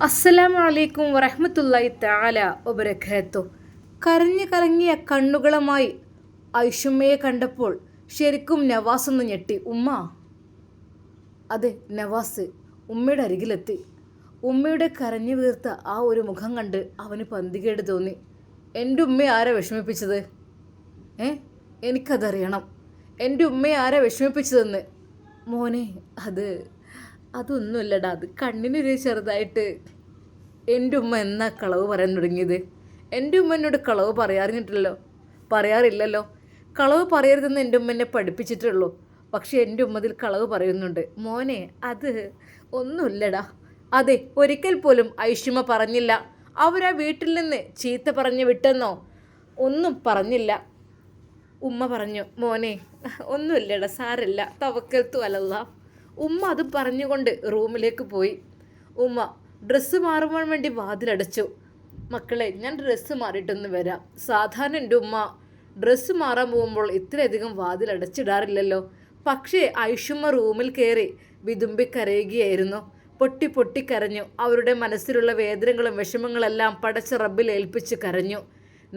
അസ്സലാമു അലൈക്കും വറഹ്മത്തുള്ളാഹി തആല വബറകാതുഹു. കരഞ്ഞു കലങ്ങിയ കണ്ണുകളുമായി ഐഷുമ്മയെ കണ്ടപ്പോൾ ശരിക്കും നവാസ് ഒന്ന് ഞെട്ടി. ഉമ്മ. അതെ, നവാസ് ഉമ്മയുടെ അരികിലെത്തി. ഉമ്മയുടെ കരഞ്ഞു വീർത്ത ആ ഒരു മുഖം കണ്ട് അവന് പന്തികേട് തോന്നി. എൻ്റെ ഉമ്മയെ ആരാ വിഷമിപ്പിച്ചത്? എനിക്കതറിയണം. എൻ്റെ ഉമ്മയെ ആരാ വിഷമിപ്പിച്ചതെന്ന്. മോനെ, അതൊന്നുമില്ലടാ, അത് കണ്ണിനൊരു ചെറുതായിട്ട്. എൻ്റെ ഉമ്മ എന്നാ കളവ് പറയാൻ തുടങ്ങിയത്? എൻ്റെ ഉമ്മ എന്നോട് കളവ് പറയാറില്ലല്ലോ. കളവ് പറയരുതെന്ന് എൻ്റെ ഉമ്മ എന്നെ പഠിപ്പിച്ചിട്ടുള്ളൂ. പക്ഷേ എൻ്റെ ഉമ്മതിൽ കളവ് പറയുന്നുണ്ട്. മോനെ, അത് ഒന്നുമില്ലടാ. അതെ, ഒരിക്കൽ പോലും ഐഷുമ്മ പറഞ്ഞില്ല അവരാ വീട്ടിൽ നിന്ന് ചീത്ത പറഞ്ഞു വിട്ടെന്നോ ഒന്നും പറഞ്ഞില്ല. ഉമ്മ പറഞ്ഞു, മോനെ ഒന്നുമില്ലടാ, സാരല്ല, തവക്കൽത്തു അലല്ലാ. ഉമ്മ അത് പറഞ്ഞുകൊണ്ട് റൂമിലേക്ക് പോയി. ഉമ്മ ഡ്രസ്സ് മാറുവാൻ വേണ്ടി വാതിലടച്ചു. മക്കളെ, ഞാൻ ഡ്രസ്സ് മാറിയിട്ടൊന്ന് വരാം. സാധാരണ എൻ്റെ ഉമ്മ ഡ്രസ്സ് മാറാൻ പോകുമ്പോൾ ഇത്രയധികം വാതിലടച്ചിടാറില്ലല്ലോ. പക്ഷേ ഐഷുമ്മ റൂമിൽ കയറി വിതുമ്പി കരയുകയായിരുന്നു. പൊട്ടി പൊട്ടി കരഞ്ഞു. അവരുടെ മനസ്സിലുള്ള വേദനകളും വിഷമങ്ങളെല്ലാം പടച്ച റബ്ബിൽ ഏൽപ്പിച്ച് കരഞ്ഞു.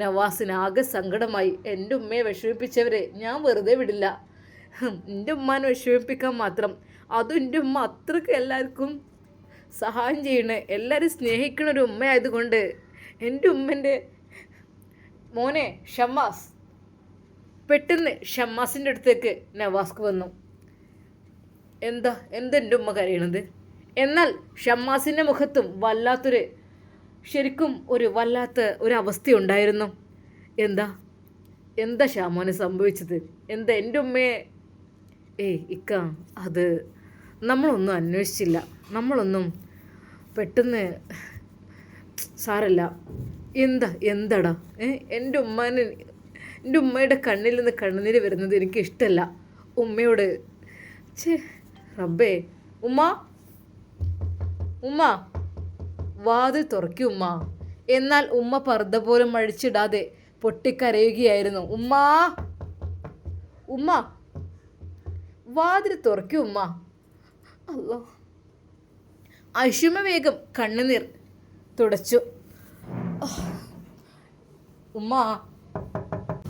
നവാസിന് ആകെ സങ്കടമായി. എൻ്റെ ഉമ്മയെ വിഷമിപ്പിച്ചവരെ ഞാൻ വെറുതെ വിടില്ല. എൻ്റെ ഉമ്മാനെ വിഷമിപ്പിക്കാൻ മാത്രം. അതും എൻ്റെ ഉമ്മ അത്രയ്ക്ക് എല്ലാവർക്കും സഹായം ചെയ്യണേ, എല്ലാവരും സ്നേഹിക്കണ ഒരു ഉമ്മയായതുകൊണ്ട്. എൻ്റെ ഉമ്മൻ്റെ മോനെ ഷമ്മാസ്. പെട്ടെന്ന് ഷമ്മാസിൻ്റെ അടുത്തേക്ക് നവാസ്ക്ക് വന്നു. എന്താ എൻ്റെ ഉമ്മ കരയണത്? എന്നാൽ ഷമ്മാസിൻ്റെ മുഖത്തും വല്ലാത്ത ഒരു അവസ്ഥയുണ്ടായിരുന്നു. എന്താ ഷാമോനെ സംഭവിച്ചത്? എന്താ എൻ്റെ ഉമ്മയെ? ഇക്ക, അത് നമ്മളൊന്നും അന്വേഷിച്ചില്ല. നമ്മളൊന്നും പെട്ടെന്ന് സാരല്ല. എന്താടാ? എൻ്റെ ഉമ്മയുടെ കണ്ണിൽ നിന്ന് കണ്ണുനീര് വരുന്നത് എനിക്ക് ഇഷ്ടമല്ല. ഉമ്മയോട് റബ്ബേ. ഉമ്മ വാതിൽ തുറക്കി ഉമ്മ. എന്നാൽ ഉമ്മ പർദ്ദ പോലും അഴിച്ചിടാതെ പൊട്ടിക്കരയുകയായിരുന്നു. ഉമ്മ വാതിൽ തുറക്കി ഉമ്മ. അല്ലോ. ഐഷുമ്മ വേഗം കണ്ണുനീർ തുടച്ചു. ഉമ്മ.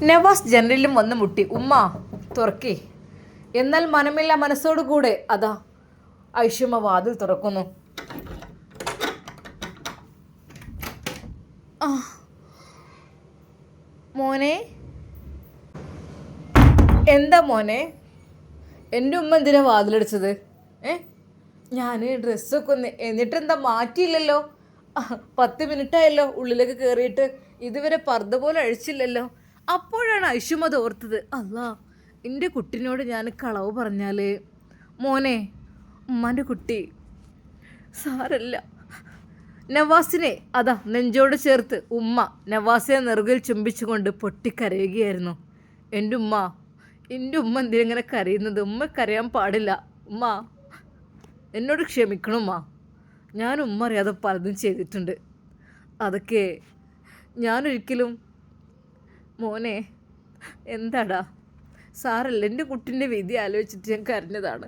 നവാസ് ജനലിലും വന്ന് മുട്ടി. ഉമ്മ തുറക്കി. എന്നാൽ മനമില്ല മനസ്സോടുകൂടെ അതാ ഐഷുമ്മ വാതിൽ തുറക്കുന്നു. മോനെ, എന്താ മോനെ? എൻ്റെ ഉമ്മ എന്തിനാ വാതിലടിച്ചത്? ഞാൻ ഡ്രസ്സൊക്കെ എന്നിട്ടെന്താ മാറ്റിയില്ലല്ലോ? 10 മിനിറ്റായല്ലോ ഉള്ളിലേക്ക് കയറിയിട്ട്, ഇതുവരെ പർദ്ദ പോലെ അഴിച്ചില്ലല്ലോ. അപ്പോഴാണ് ഐഷുമത് ഓർത്തത്. അല്ലാ, എൻ്റെ കുട്ടിനോട് ഞാൻ കളവ് പറഞ്ഞാൽ. മോനെ, ഉമ്മാൻ്റെ കുട്ടി, സാരല്ല. നവാസിനെ അതാ നെഞ്ചോട് ചേർത്ത് ഉമ്മ നവാസിനെ നെറുകിൽ ചുംബിച്ചുകൊണ്ട് പൊട്ടിക്കരയുകയായിരുന്നു. എൻ്റെ ഉമ്മ എന്തിനെങ്ങനെ കരയുന്നത്? ഉമ്മ കരയാൻ പാടില്ല. ഉമ്മ, എന്നോട് ക്ഷമിക്കണം ഉമ്മ. ഞാൻ ഉമ്മ അറിയാതെ പലതും ചെയ്തിട്ടുണ്ട്. അതൊക്കെ ഞാനൊരിക്കലും. മോനെ, എന്താടാ? സാരല്ല, എൻ്റെ കുട്ടീൻ്റെ വിധി ആലോചിച്ചിട്ട് ഞാൻ കരഞ്ഞതാണ്.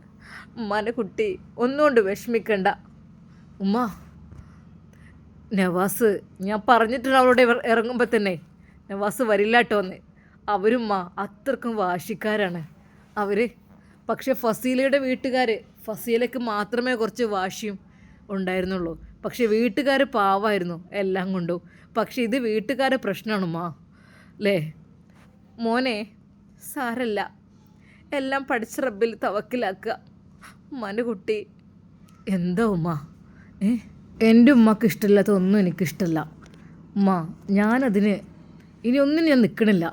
ഉമ്മാൻ്റെ കുട്ടി ഒന്നുകൊണ്ട് വിഷമിക്കണ്ട. ഉമ്മ, നവാസ്, ഞാൻ പറഞ്ഞിട്ടുണ്ട് അവളോട് ഇറങ്ങുമ്പോൾ തന്നെ നവാസ് വരില്ലാട്ടോന്ന്. അവരുമ്മ അത്രക്കും വാശിക്കാരാണ് അവർ. പക്ഷെ ഫസീലയുടെ വീട്ടുകാർ, ഫസീലയ്ക്ക് മാത്രമേ കുറച്ച് വാശിയും ഉണ്ടായിരുന്നുള്ളൂ. പക്ഷെ വീട്ടുകാർ പാവമായിരുന്നു എല്ലാം കൊണ്ടും. പക്ഷെ ഇത് വീട്ടുകാരെ പ്രശ്നമാണുമ്മ അല്ലേ? മോനെ, സാരല്ല, എല്ലാം പഠിച്ച റബ്ബിൽ തവക്കിലാക്കുക. ഉമ്മാൻ്റെ കുട്ടി. എന്താ ഉമ്മ? എൻ്റെ ഉമ്മക്ക് ഇഷ്ടമില്ലാത്ത ഒന്നും എനിക്കിഷ്ടമല്ല ഉമ്മ. ഞാനതിന് ഇനി ഒന്നും ഞാൻ നിൽക്കണില്ല.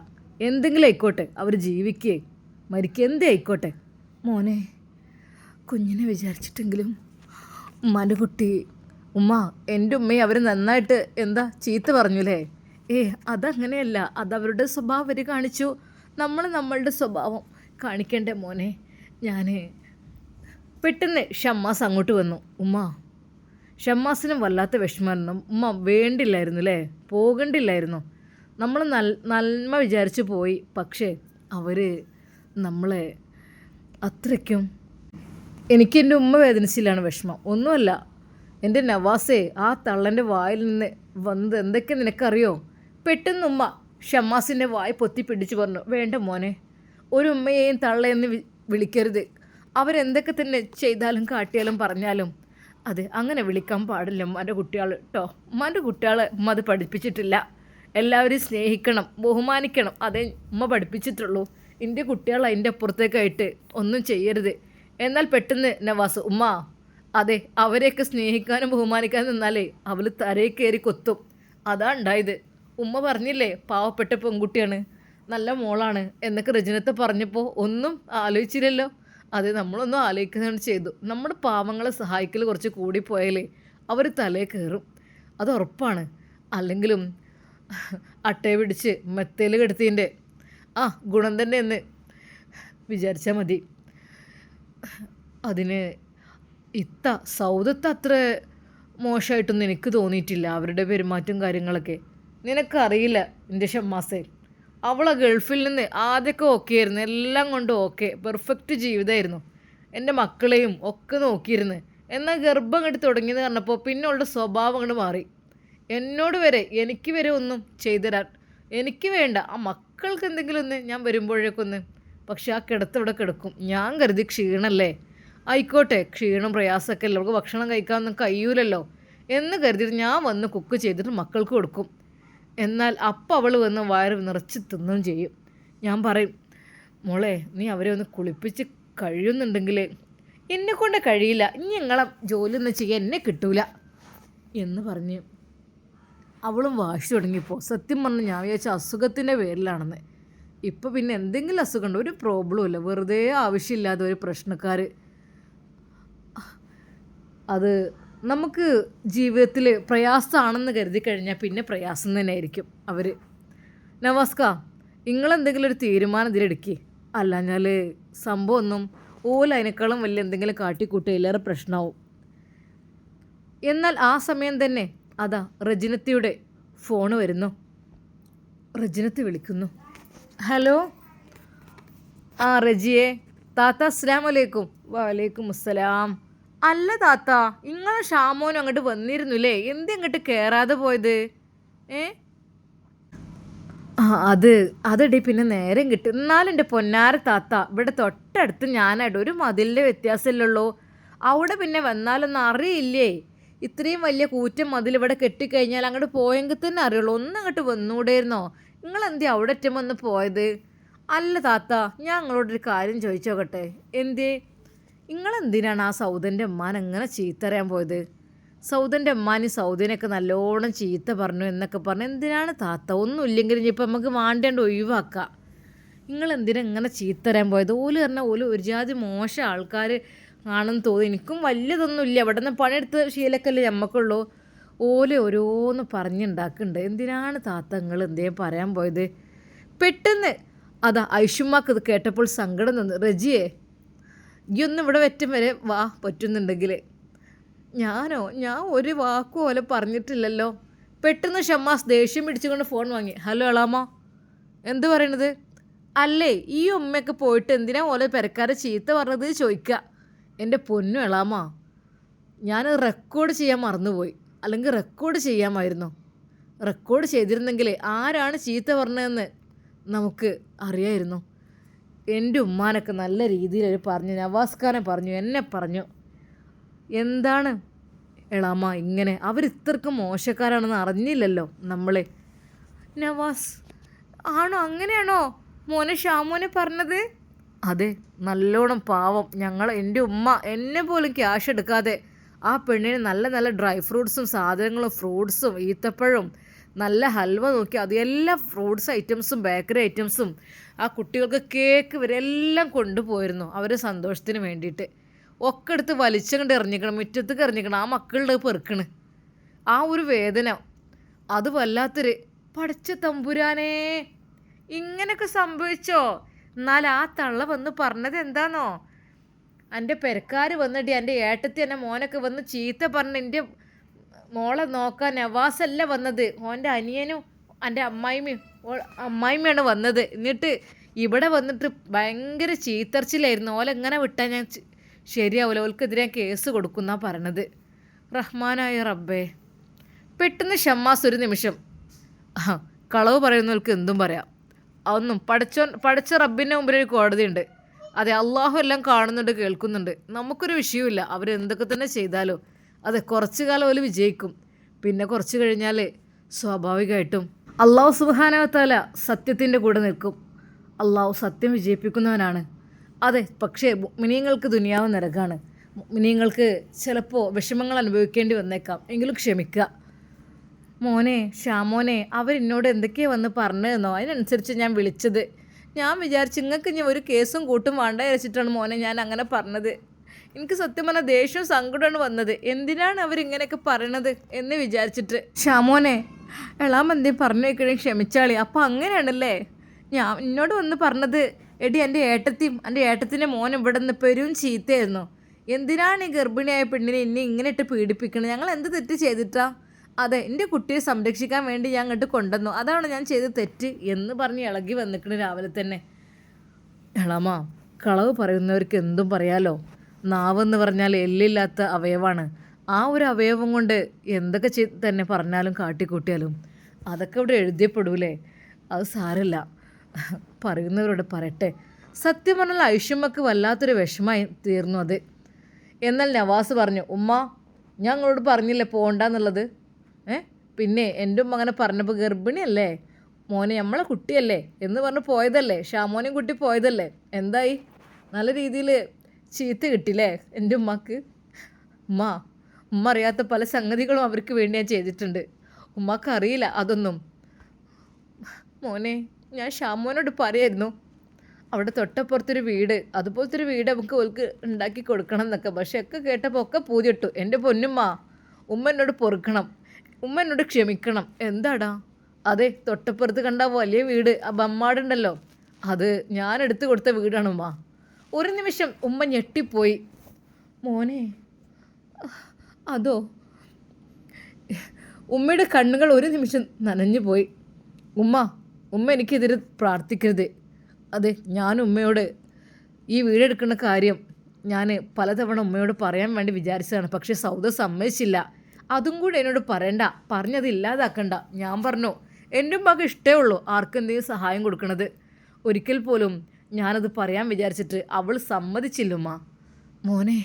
എന്തെങ്കിലും ആയിക്കോട്ടെ, അവർ ജീവിക്കുകയെ മരിക്കുക എന്തേ ആയിക്കോട്ടെ. മോനെ, കുഞ്ഞിനെ വിചാരിച്ചിട്ടെങ്കിലും ഉമ്മാൻ്റെ കുട്ടി. ഉമ്മ, എൻ്റെ ഉമ്മയെ അവർ നന്നായിട്ട് ചീത്ത പറഞ്ഞുല്ലേ? അതങ്ങനെയല്ല, അതവരുടെ സ്വഭാവം അവർ കാണിച്ചു. നമ്മളുടെ സ്വഭാവം കാണിക്കണ്ടേ മോനെ? പെട്ടെന്ന് ഷമ്മാസ് അങ്ങോട്ട് വന്നു. ഉമ്മ, ഷമ്മാസിനും വല്ലാത്ത വിഷമമായിരുന്നു. ഉമ്മ വേണ്ടില്ലായിരുന്നു അല്ലേ? പോകണ്ടില്ലായിരുന്നു. നമ്മൾ നന്മ വിചാരിച്ചു പോയി. പക്ഷേ അവർ നമ്മളെ അത്രയ്ക്കും. എനിക്ക് എൻ്റെ ഉമ്മ വേദനിച്ചില്ലാണ് വിഷമം. ഒന്നുമല്ല, എൻ്റെ നവാസേ, ആ തള്ളൻ്റെ വായിൽ നിന്ന് വന്നത് എന്തൊക്കെ നിനക്കറിയോ? പെട്ടെന്ന് ഉമ്മ ഷമ്മാസിൻ്റെ വായ പൊത്തി പിടിച്ചു പറഞ്ഞു, വേണ്ട മോനെ, ഒരു ഉമ്മയെയും തള്ളയെന്ന് വിളിക്കരുത്. അവരെന്തൊക്കെ തന്നെ ചെയ്താലും കാട്ടിയാലും പറഞ്ഞാലും അതെ, അങ്ങനെ വിളിക്കാൻ പാടില്ല ഉമ്മാൻ്റെ കുട്ടികൾ കേട്ടോ. ഉമ്മാൻ്റെ കുട്ടികളെ ഉമ്മ അത് പഠിപ്പിച്ചിട്ടില്ല. എല്ലാവരെയും സ്നേഹിക്കണം, ബഹുമാനിക്കണം, അതേ ഉമ്മ പഠിപ്പിച്ചിട്ടുള്ളൂ. എൻ്റെ കുട്ടികൾ അതിൻ്റെ അപ്പുറത്തേക്കായിട്ട് ഒന്നും ചെയ്യരുത്. എന്നാൽ പെട്ടെന്ന് നവാസ്, ഉമ്മ അതെ, അവരെയൊക്കെ സ്നേഹിക്കാനും ബഹുമാനിക്കാനും നിന്നാലേ അവൾ തരയിൽ കയറി കൊത്തും. അതാ ഉണ്ടായത്. ഉമ്മ പറഞ്ഞില്ലേ പാവപ്പെട്ട പെൺകുട്ടിയാണ്, നല്ല മോളാണ് എന്നൊക്കെ റജിനത്തെ പറഞ്ഞപ്പോൾ ഒന്നും ആലോചിച്ചില്ലല്ലോ. അത് നമ്മളൊന്നും ആലോചിക്കുന്നതാണ് ചെയ്തു. നമ്മുടെ പാവങ്ങളെ സഹായിക്കൽ കുറച്ച് കൂടിപ്പോയാലേ അവർ തലയിൽ കയറും, അത് ഉറപ്പാണ്. അല്ലെങ്കിലും അട്ടയെ പിടിച്ച് മെത്തേൽ കെടുത്തതിൻ്റെ ഗുണം തന്നെ എന്ന് വിചാരിച്ചാൽ മതി. അതിന് സൗദത്ത് അത്ര മോശമായിട്ടൊന്നും എനിക്ക് തോന്നിയിട്ടില്ല, അവരുടെ പെരുമാറ്റം കാര്യങ്ങളൊക്കെ. നിനക്കറിയില്ല എൻ്റെ ഷമ്മാസേ, അവളെ ഗൾഫിൽ നിന്ന് ആദ്യമൊക്കെ ഓക്കെ ആയിരുന്നു, എല്ലാം കൊണ്ടും ഓക്കെ, പെർഫെക്റ്റ് ജീവിതമായിരുന്നു, എൻ്റെ മക്കളെയും ഒക്കെ നോക്കിയിരുന്നു. എന്നാൽ ഗർഭം കെട്ടി തുടങ്ങിയെന്ന് പറഞ്ഞപ്പോൾ പിന്നെ അവളുടെ സ്വഭാവം അങ്ങോട്ട് മാറി. എന്നോട് വരെ, എനിക്ക് വരെ ഒന്നും ചെയ്തുതരാൻ എനിക്ക് വേണ്ട, ആ മക്കൾക്ക് എന്തെങ്കിലും ഒന്ന് ഞാൻ വരുമ്പോഴേക്കൊന്ന്. പക്ഷെ ആ കിടത്തവിടെ കിടക്കും. ഞാൻ കരുതി ക്ഷീണമല്ലേ, ആയിക്കോട്ടെ, ക്ഷീണം പ്രയാസമൊക്കെ അല്ലേ, അവൾക്ക് ഭക്ഷണം കഴിക്കാനൊന്നും കഴിയൂലല്ലോ എന്ന് കരുതിയിട്ട് ഞാൻ വന്ന് കുക്ക് ചെയ്തിട്ട് മക്കൾക്ക് കൊടുക്കും. എന്നാൽ അപ്പം അവൾ വന്ന് വയറ് നിറച്ച് തിന്നും ചെയ്യും. ഞാൻ പറയും, മോളെ നീ അവരെ ഒന്ന് കുളിപ്പിച്ച് കഴിയുന്നുണ്ടെങ്കിൽ. എന്നെക്കൊണ്ട് കഴിയില്ല, ഇനി ഞങ്ങളെ ജോലി ഒന്നും ചെയ്യാൻ എന്നെ കിട്ടൂല എന്ന് പറഞ്ഞ് അവളും വാശി തുടങ്ങിയപ്പോൾ സത്യം പറഞ്ഞ് ഞാൻ വിചാരിച്ച അസുഖത്തിൻ്റെ പേരിലാണെന്ന്. ഇപ്പോൾ പിന്നെ എന്തെങ്കിലും അസുഖമുണ്ടോ? ഒരു പ്രോബ്ലം ഇല്ല, വെറുതെ ആവശ്യമില്ലാതെ ഒരു പ്രശ്നക്കാർ. അത് നമുക്ക് ജീവിതത്തിൽ പ്രയാസമാണെന്ന് കരുതി കഴിഞ്ഞാൽ പിന്നെ പ്രയാസം തന്നെ ആയിരിക്കും അവർ. നവാസ്ക, നിങ്ങളെന്തെങ്കിലും ഒരു തീരുമാനം ഇതിലെടുക്കി, അല്ലാഞ്ഞാൽ സംഭവം ഒന്നും അതിനേക്കാളും വലിയ എന്തെങ്കിലും കാട്ടിക്കൂട്ടി എല്ലാവരും പ്രശ്നമാവും. എന്നാൽ ആ സമയം തന്നെ അതാ റജിനത്തിയുടെ ഫോണ് വരുന്നു. റജിനത്ത് വിളിക്കുന്നു. ഹലോ, റജിയെ, താത്ത അസ്സലാമു അലൈക്കും. വലൈക്കും അസ്സലാം. അല്ല താത്ത, നിങ്ങളെ ഷാമോനും അങ്ങോട്ട് വന്നിരുന്നുല്ലേ, എന്ത് അങ്ങോട്ട് കയറാതെ പോയത്? അതടി പിന്നെ നേരം കിട്ടും. എന്നാലും എൻ്റെ പൊന്നാര താത്ത, ഇവിടെ തൊട്ടടുത്ത് ഞാനായിട്ട് ഒരു മതിലിൻ്റെ വ്യത്യാസമല്ലുള്ളൂ. അവിടെ പിന്നെ വന്നാലൊന്നും അറിയില്ലേ. ഇത്രയും വലിയ കൂറ്റം മതിൽ ഇവിടെ കെട്ടിക്കഴിഞ്ഞാൽ അങ്ങോട്ട് പോയെങ്കിൽ തന്നെ അറിയുള്ളൂ. ഒന്നങ്ങോട്ട് വന്നുകൂടായിരുന്നോ? നിങ്ങളെന്തേ അവിടെ ഒറ്റം വന്ന് പോയത്? അല്ല താത്ത, ഞാൻ നിങ്ങളോടൊരു കാര്യം ചോദിച്ചോക്കട്ടെ. എന്തേ, നിങ്ങളെന്തിനാണ് ആ സൗദൻ്റെ ഉമ്മാൻ എങ്ങനെ ചീത്ത അറിയാൻ പോയത്? സൗദൻ്റെ ഉമ്മാനി സൗദിനൊക്കെ നല്ലോണം ചീത്ത പറഞ്ഞു എന്നൊക്കെ പറഞ്ഞു. എന്തിനാണ് താത്ത? ഒന്നുമില്ലെങ്കിലും ഇപ്പം നമുക്ക് വാണ്ടേണ്ട ഒഴിവാക്കാം. നിങ്ങളെന്തിനാ ഇങ്ങനെ ചീത്ത അറിയാൻ പോയത്? ഓല് പറഞ്ഞാൽ ഒരു ജാതി മോശം ആൾക്കാർ ആണെന്ന് തോന്നി. എനിക്കും വലിയതൊന്നുമില്ല, അവിടെ നിന്ന് പണിയെടുത്ത ശീലക്കല്ലേ ഞമ്മക്കുള്ളൂ. ഓരോന്ന് പറഞ്ഞുണ്ടാക്കുന്നുണ്ട്. എന്തിനാണ് താത്ത നിങ്ങൾ എന്തേലും പറയാൻ പോയത്? പെട്ടെന്ന് അതാ ഐഷുമാക്ക് ഇത് കേട്ടപ്പോൾ സങ്കടം തോന്നി. റജിയെ, ഈ ഒന്ന് ഇവിടെ വെറ്റം വരെ വാ പറ്റുന്നുണ്ടെങ്കിൽ. ഞാൻ ഒരു വാക്കു പോലെ പറഞ്ഞിട്ടില്ലല്ലോ. പെട്ടെന്ന് ഷമ്മാസ് ദേഷ്യം പിടിച്ചുകൊണ്ട് ഫോൺ വാങ്ങി. ഹലോ എളാമ, എന്ത് പറയണത്? അല്ലേ, ഈ ഉമ്മയൊക്കെ പോയിട്ട് എന്തിനാ ഓരോ പെരക്കാരെ ചീത്ത പറഞ്ഞത് ചോദിക്കുക. എൻ്റെ പൊന്നു എളാമ, ഞാൻ റെക്കോർഡ് ചെയ്യാൻ മറന്നുപോയി, അല്ലെങ്കിൽ റെക്കോർഡ് ചെയ്യാമായിരുന്നു. റെക്കോർഡ് ചെയ്തിരുന്നെങ്കിൽ ആരാണ് ചീത്ത പറഞ്ഞതെന്ന് നമുക്ക് അറിയായിരുന്നു. എൻ്റെ ഉമ്മാനൊക്കെ നല്ല രീതിയിൽ പറഞ്ഞു, നവാസ്ഖാനെ പറഞ്ഞു, എന്നെ പറഞ്ഞു. എന്താണ് എളാമ ഇങ്ങനെ? അവരിത്രക്കും മോശക്കാരാണെന്ന് അറിഞ്ഞില്ലല്ലോ നമ്മൾ. നവാസ്, ആണോ? അങ്ങനെയാണോ മോനെ ഷാമോനെ പറഞ്ഞത്? അതെ, നല്ലോണം പാവം. എൻ്റെ ഉമ്മ എന്നെ പോലും ക്യാഷ് എടുക്കാതെ ആ പെണ്ണിന് നല്ല നല്ല ഡ്രൈ ഫ്രൂട്ട്സും സാധനങ്ങളും, ഫ്രൂട്ട്സും ഈത്തപ്പഴവും നല്ല ഹൽവ നോക്കി അതെല്ലാം ഫ്രൂട്ട്സ് ഐറ്റംസും ബേക്കറി ഐറ്റംസും ആ കുട്ടികൾക്ക് കേക്ക് വരെ എല്ലാം കൊണ്ടുപോയിരുന്നു അവരുടെ സന്തോഷത്തിന് വേണ്ടിയിട്ട്. ഒക്കെ എടുത്ത് വലിച്ചങ്ങോട്ട് എറിഞ്ഞിക്കണം, മുറ്റത്തേക്ക് എറിഞ്ഞിക്കണം. ആ മക്കളുടെ പെറുക്കണ് ആ ഒരു വേദന, അത് വല്ലാത്തൊരു. പഠിച്ച തമ്പുരാനേ, ഇങ്ങനെയൊക്കെ സംഭവിച്ചോ? എന്നാൽ ആ തള്ള വന്ന് പറഞ്ഞത് എന്താണോ? എൻ്റെ പെരക്കാർ വന്നിട്ട് എൻ്റെ ഏട്ടത്തി എൻ്റെ മോനൊക്കെ വന്ന് ചീത്ത പറഞ്ഞ് എൻ്റെ മോളെ നോക്കാൻ നവാസല്ല വന്നത്, ഓൻ്റെ അനിയനും എൻ്റെ അമ്മായിമ്മയാണ് വന്നത്. എന്നിട്ട് ഇവിടെ വന്നിട്ട് ഭയങ്കര ചീത്തർച്ചിലായിരുന്നു. ഓലെങ്ങനെ വിട്ടാൽ ഞാൻ ശരിയാവില്ല, ഓൽക്കെതിരെ കേസ് കൊടുക്കുന്നാണ് പറയണത്. റഹ്മാനായ റബ്ബേ. പെട്ടെന്ന് ഷമ്മാസ് ഒരു നിമിഷം കളവ് പറയുന്നവർക്ക് എന്തും പറയാം. അതൊന്നും പഠിച്ച റബ്ബിൻ്റെ മുമ്പിൽ ഒരു കോടതിയുണ്ട്. അതെ, അള്ളാഹു എല്ലാം കാണുന്നുണ്ട്, കേൾക്കുന്നുണ്ട്. നമുക്കൊരു വിഷയമില്ല. അവരെന്തൊക്കെ തന്നെ ചെയ്താലോ അതെ, കുറച്ചു കാലം അവർ വിജയിക്കും. പിന്നെ കുറച്ച് കഴിഞ്ഞാൽ സ്വാഭാവികമായിട്ടും അള്ളാഹു സുബ്ഹാനഹു വ തആല സത്യത്തിൻ്റെ കൂടെ നിൽക്കും. അള്ളാഹു സത്യം വിജയിപ്പിക്കുന്നവനാണ്. അതെ, പക്ഷേ മുഅ്മിനീങ്ങൾക്ക് ദുനിയാവ് നരകാണ്. മുഅ്മിനീങ്ങൾക്ക് ചിലപ്പോൾ വിഷമങ്ങൾ അനുഭവിക്കേണ്ടി വന്നേക്കാം. എങ്കിലും ക്ഷമിക്കുക. മോനെ, ഷാമോനെ, അവരെന്നോട് എന്തൊക്കെയാണ് വന്ന് പറഞ്ഞതെന്നോ, അതിനനുസരിച്ച് ഞാൻ വിളിച്ചത്. ഞാൻ വിചാരിച്ചു നിങ്ങൾക്ക് ഇനി ഒരു കേസും കൂട്ടും വേണ്ട വിചാരിച്ചിട്ടാണ് മോനെ ഞാൻ അങ്ങനെ പറഞ്ഞത്. എനിക്ക് സത്യം പറഞ്ഞാൽ ദേഷ്യവും സങ്കടമാണ് വന്നത്. എന്തിനാണ് അവരിങ്ങനെയൊക്കെ പറയണത് എന്ന് വിചാരിച്ചിട്ട്. ഷാമോനെ, എളാമെന്തേ പറഞ്ഞു വയ്ക്കണേ, ക്ഷമിച്ചാളി. അപ്പോൾ അങ്ങനെയാണല്ലേ ഞാൻ എന്നോട് വന്ന് പറഞ്ഞത്. എടി, എൻ്റെ ഏട്ടത്തിൻ്റെ മോൻ ഇവിടെ നിന്ന് പെരും ചീത്തയായിരുന്നു. എന്തിനാണ് ഈ ഗർഭിണിയായ പെണ്ണിനെ എന്നെ ഇങ്ങനെ ഇട്ട് പീഡിപ്പിക്കണത്? ഞങ്ങൾ എന്ത് തെറ്റ് ചെയ്തിട്ടാ? അതെ, എൻ്റെ കുട്ടിയെ സംരക്ഷിക്കാൻ വേണ്ടി ഞാൻ അങ്ങോട്ട് കൊണ്ടുവന്നു. അതാണ് ഞാൻ ചെയ്ത തെറ്റ് എന്ന് പറഞ്ഞ് ഇളകി വന്നിക്കണ രാവിലെ തന്നെ. എളാമ, കളവ് പറയുന്നവർക്ക് എന്തും പറയാലോ. നാവെന്ന് പറഞ്ഞാൽ എല്ലില്ലാത്ത അവയവാണ്. ആ ഒരു അവയവം കൊണ്ട് എന്തൊക്കെ തന്നെ പറഞ്ഞാലും കാട്ടിക്കൂട്ടിയാലും അതൊക്കെ ഇവിടെ എഴുതിയപ്പെടൂലേ. അത് സാരമില്ല, പറയുന്നവരോട് പറയട്ടെ. സത്യം പറഞ്ഞാൽ ഐഷമ്മക്ക് വല്ലാത്തൊരു വിഷമായി തീർന്നു അത്. എന്നാൽ നവാസ് പറഞ്ഞു, ഉമ്മ ഞാൻ നിങ്ങളോട് പറഞ്ഞില്ലേ പോകണ്ടെന്നുള്ളത്. പിന്നെ എൻ്റെ ഉമ്മ അങ്ങനെ പറഞ്ഞപ്പോൾ ഗർഭിണിയല്ലേ മോനെ, നമ്മളെ കുട്ടിയല്ലേ എന്ന് പറഞ്ഞ് പോയതല്ലേ. ഷാമോനെയും കുട്ടി പോയതല്ലേ. എന്തായി? നല്ല രീതിയിൽ ചീത്ത കിട്ടില്ലേ എൻ്റെ ഉമ്മക്ക്? ഉമ്മ അറിയാത്ത പല സംഗതികളും അവർക്ക് വേണ്ടി ഞാൻ ചെയ്തിട്ടുണ്ട്. ഉമ്മക്ക് അറിയില്ല അതൊന്നും. മോനെ, ഞാൻ ഷാമോനോട് പറയായിരുന്നു അവിടെ തൊട്ടപ്പുറത്തൊരു വീട്, അതുപോലത്തെ ഒരു വീട് നമുക്ക് ഓൾക്ക് ഉണ്ടാക്കി കൊടുക്കണം എന്നൊക്കെ. പക്ഷെ ഒക്കെ കേട്ടപ്പോൾ ഒക്കെ പൂതിയിട്ടു. എൻ്റെ പൊന്നുമ്മ, ഉമ്മ എന്നോട് പൊറുക്കണം, ഉമ്മ എന്നോട് ക്ഷമിക്കണം. എന്താടാ? അതെ, തൊട്ടപ്പുറത്ത് കണ്ട വലിയ വീട്, ആ ബമ്മാടുണ്ടല്ലോ, അത് ഞാൻ എടുത്തു കൊടുത്ത വീടാണ് ഉമ്മ. ഒരു നിമിഷം ഉമ്മ ഞെട്ടിപ്പോയി. മോനെ, അതോ? ഉമ്മയുടെ കണ്ണുകൾ ഒരു നിമിഷം നനഞ്ഞു പോയി. ഉമ്മ എനിക്കെതിരെ പ്രാർത്ഥിക്കരുത്. അതെ, ഞാൻ ഉമ്മയോട് ഈ വീടെടുക്കുന്ന കാര്യം ഞാൻ പലതവണ ഉമ്മയോട് പറയാൻ വേണ്ടി വിചാരിച്ചതാണ്. പക്ഷേ സൗദ സമ്മതിച്ചില്ല. അതും കൂടെ എന്നോട് പറയണ്ട, പറഞ്ഞത് ഇല്ലാതാക്കണ്ട. ഞാൻ പറഞ്ഞു എൻ്റെ ഉമ്മക്ക് ഇഷ്ടമേ ഉള്ളൂ ആർക്കെന്തെങ്കിലും സഹായം കൊടുക്കണത്. ഒരിക്കൽ പോലും ഞാനത് പറയാൻ വിചാരിച്ചിട്ട് അവൾ സമ്മതിച്ചില്ലുമ്മ. മോനെ,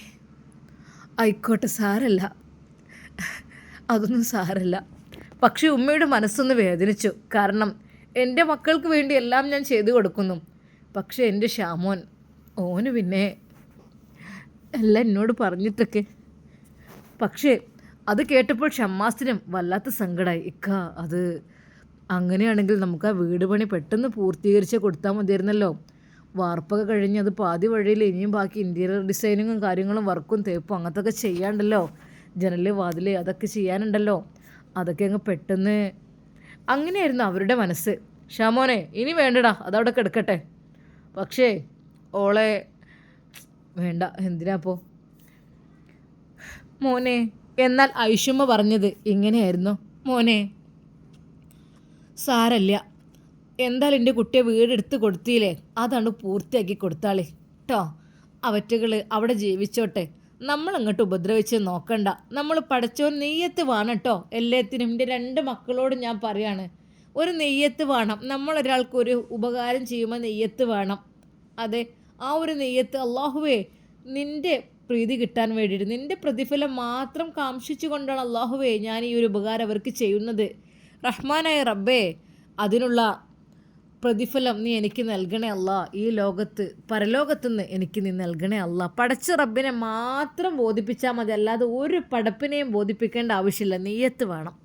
ആയിക്കോട്ടെ, സാരല്ല, അതൊന്നും സാരല്ല. പക്ഷേ ഉമ്മയുടെ മനസ്സൊന്ന് വേദനിച്ചു. കാരണം എൻ്റെ മക്കൾക്ക് വേണ്ടി എല്ലാം ഞാൻ ചെയ്തു കൊടുക്കുന്നു. പക്ഷേ എൻ്റെ ഷാമോൻ, ഓന് പിന്നെ എല്ലാം എന്നോട് പറഞ്ഞിട്ടൊക്കെ. പക്ഷേ അത് കേട്ടപ്പോൾ ഷമ്മാസിനും വല്ലാത്ത സങ്കടമായി. അത് അങ്ങനെയാണെങ്കിൽ നമുക്ക് ആ വീട് പണി പെട്ടെന്ന് പൂർത്തീകരിച്ച് കൊടുത്താൽ മതിയായിരുന്നല്ലോ. വാർപ്പൊക്കെ കഴിഞ്ഞ് അത് പാതി വഴിയിൽ ഇനിയും ബാക്കി ഇൻറ്റീരിയർ ഡിസൈനിങ്ങും കാര്യങ്ങളും വർക്കും തേപ്പും അങ്ങനത്തൊക്കെ ചെയ്യാണ്ടല്ലോ. ജനല് വാതിൽ അതൊക്കെ ചെയ്യാനുണ്ടല്ലോ. അതൊക്കെ അങ്ങ് പെട്ടെന്ന്. അങ്ങനെയായിരുന്നു അവരുടെ മനസ്സ്. ഷാമോനെ, ഇനി വേണ്ടടാ, അതവിടെ കിടക്കട്ടെ. പക്ഷേ ഓളെ വേണ്ട. എന്തിനാപ്പോൾ മോനെ? എന്നാൽ ഐഷുമ്മ പറഞ്ഞത് ഇങ്ങനെയായിരുന്നു. മോനെ, സാരല്ല, എന്തായാലും എൻ്റെ കുട്ടിയെ വീടെടുത്ത് കൊടുത്തില്ലേ, അതാണ് പൂർത്തിയാക്കി കൊടുത്താളേ കേട്ടോ. അവറ്റകൾ അവിടെ ജീവിച്ചോട്ടെ, നമ്മളങ്ങോട്ട് ഉപദ്രവിച്ച് നോക്കണ്ട. നമ്മൾ പഠിച്ചോൻ നെയ്യത്ത് വേണം കേട്ടോ എല്ലാത്തിനും. എൻ്റെ 2 മക്കളോട് ഞാൻ പറയാണ്, ഒരു നെയ്യത്ത് വേണം. നമ്മളൊരാൾക്ക് ഒരു ഉപകാരം ചെയ്യുമ്പോൾ നെയ്യത്ത് വേണം. അതെ, ആ ഒരു നെയ്യത്ത് അള്ളാഹുവേ നിൻ്റെ പ്രീതി കിട്ടാൻ വേണ്ടിയിട്ട്, നിൻ്റെ പ്രതിഫലം മാത്രം കാംക്ഷിച്ചു കൊണ്ടാണ് അള്ളാഹുവേ ഞാൻ ഈ ഒരു ഉപകാരം അവർക്ക് ചെയ്യുന്നത്. റഹ്മാനായ റബ്ബേ, അതിനുള്ള പ്രതിഫലം നീ എനിക്ക് നൽകണേ അല്ല. ഈ ലോകത്ത് പരലോകത്തുനിന്ന് എനിക്ക് നീ നൽകണേ അല്ല. പടച്ച റബ്ബിനെ മാത്രം ബോധിപ്പിച്ചാൽ മതി, അല്ലാതെ ഒരു പടപ്പിനെയും ബോധിപ്പിക്കേണ്ട ആവശ്യമില്ല. നെയ്യത്ത് വേണം.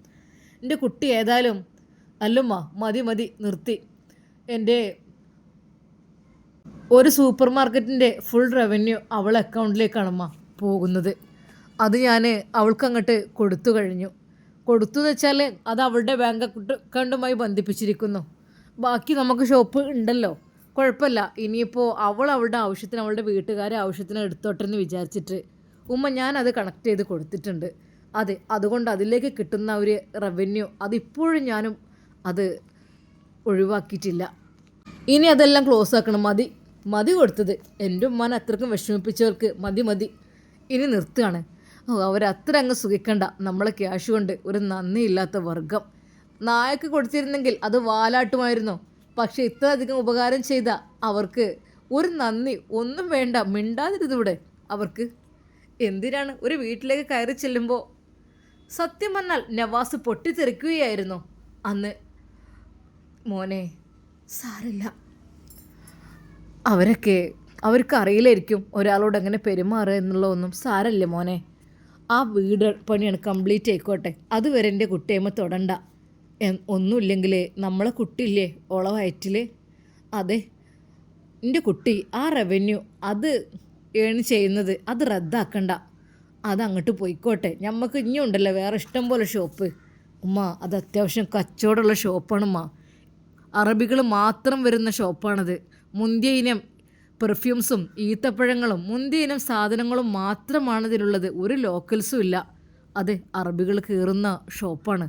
എൻ്റെ കുട്ടി ഏതായാലും അല്ലുമ്മ മതി നിർത്തി. എൻ്റെ ഒരു സൂപ്പർ മാർക്കറ്റിൻ്റെ ഫുൾ റവന്യൂ അവൾ അക്കൗണ്ടിലേക്കാണമ്മ പോകുന്നത്. അത് ഞാൻ അവൾക്കങ്ങോട്ട് കൊടുത്തു കഴിഞ്ഞു. കൊടുത്തു വെച്ചാൽ അത് അവളുടെ ബാങ്ക് അക്കൗണ്ടുമായി ബന്ധിപ്പിച്ചിരിക്കുന്നു. ബാക്കി നമുക്ക് ഷോപ്പ് ഉണ്ടല്ലോ, കുഴപ്പമില്ല. ഇനിയിപ്പോൾ അവളുടെ ആവശ്യത്തിന്, അവളുടെ വീട്ടുകാരെ ആവശ്യത്തിന് എടുത്തോട്ടെ എന്ന് വിചാരിച്ചിട്ട് ഉമ്മ ഞാനത് കണക്ട് ചെയ്ത് കൊടുത്തിട്ടുണ്ട്. അതെ, അതുകൊണ്ട് അതിലേക്ക് കിട്ടുന്ന ഒരു റവന്യൂ അതിപ്പോഴും ഞാനും അത് ഒഴിവാക്കിയിട്ടില്ല. ഇനി അതെല്ലാം ക്ലോസ് ആക്കണം. മതി കൊടുത്തത്. എൻ്റെ ഉമ്മാനെ അത്രക്കും വിഷമിപ്പിച്ചവർക്ക് മതി. ഇനി നിർത്തുകയാണ്. ഓ അവരത്ര അങ്ങ് സുഖിക്കണ്ട, നമ്മളെ ക്യാഷ് കൊണ്ട് ഒരു നന്ദിയില്ലാത്ത വർഗം. നായക്ക് കൊടുത്തിരുന്നെങ്കിൽ അത് വാലാട്ടുമായിരുന്നു. പക്ഷെ ഇത്ര അധികം ഉപകാരം ചെയ്ത അവർക്ക് ഒരു നന്ദി ഒന്നും വേണ്ട, മിണ്ടാതിരുന്നൂടെ അവർക്ക്? എന്തിനാണ് ഒരു വീട്ടിലേക്ക് കയറി ചെല്ലുമ്പോൾ സത്യം പറഞ്ഞാൽ നവാസ് പൊട്ടിത്തെറിക്കുകയായിരുന്നു അന്ന്. മോനെ സാരല്ല, അവർക്ക് അറിയില്ലായിരിക്കും ഒരാളോട് എങ്ങനെ പെരുമാറുക എന്നുള്ളതൊന്നും. സാരല്ല മോനെ, ആ വീട് പണിയാണ് കംപ്ലീറ്റ് ആയിക്കോട്ടെ, അതുവരെ എൻ്റെ കുട്ടിയമ്മ തൊടണ്ട. ഒന്നുമില്ലെങ്കിൽ നമ്മളെ കുട്ടിയില്ലേ ഓള വയറ്റിൽ, അതെ എൻ്റെ കുട്ടി ആ റവന്യൂ അത് ഏൺ ചെയ്യുന്നത് അത് റദ്ദാക്കണ്ട, അതങ്ങോട്ട് പോയിക്കോട്ടെ. ഞമ്മക്ക് ഇനിയും ഉണ്ടല്ലോ വേറെ ഇഷ്ടം പോലെ ഷോപ്പ്. ഉമ്മ അത് അത്യാവശ്യം കച്ചവടമുള്ള ഷോപ്പാണുമ്മ, അറബികൾ മാത്രം വരുന്ന ഷോപ്പാണത്. മുന്തിയ ഇനം പെർഫ്യൂംസും ഈത്തപ്പഴങ്ങളും മുന്തിയ ഇനം സാധനങ്ങളും മാത്രമാണ് ഇതിലുള്ളത്, ഒരു ലോക്കൽസും ഇല്ല. അതെ അറബികൾ കയറുന്ന ഷോപ്പാണ്.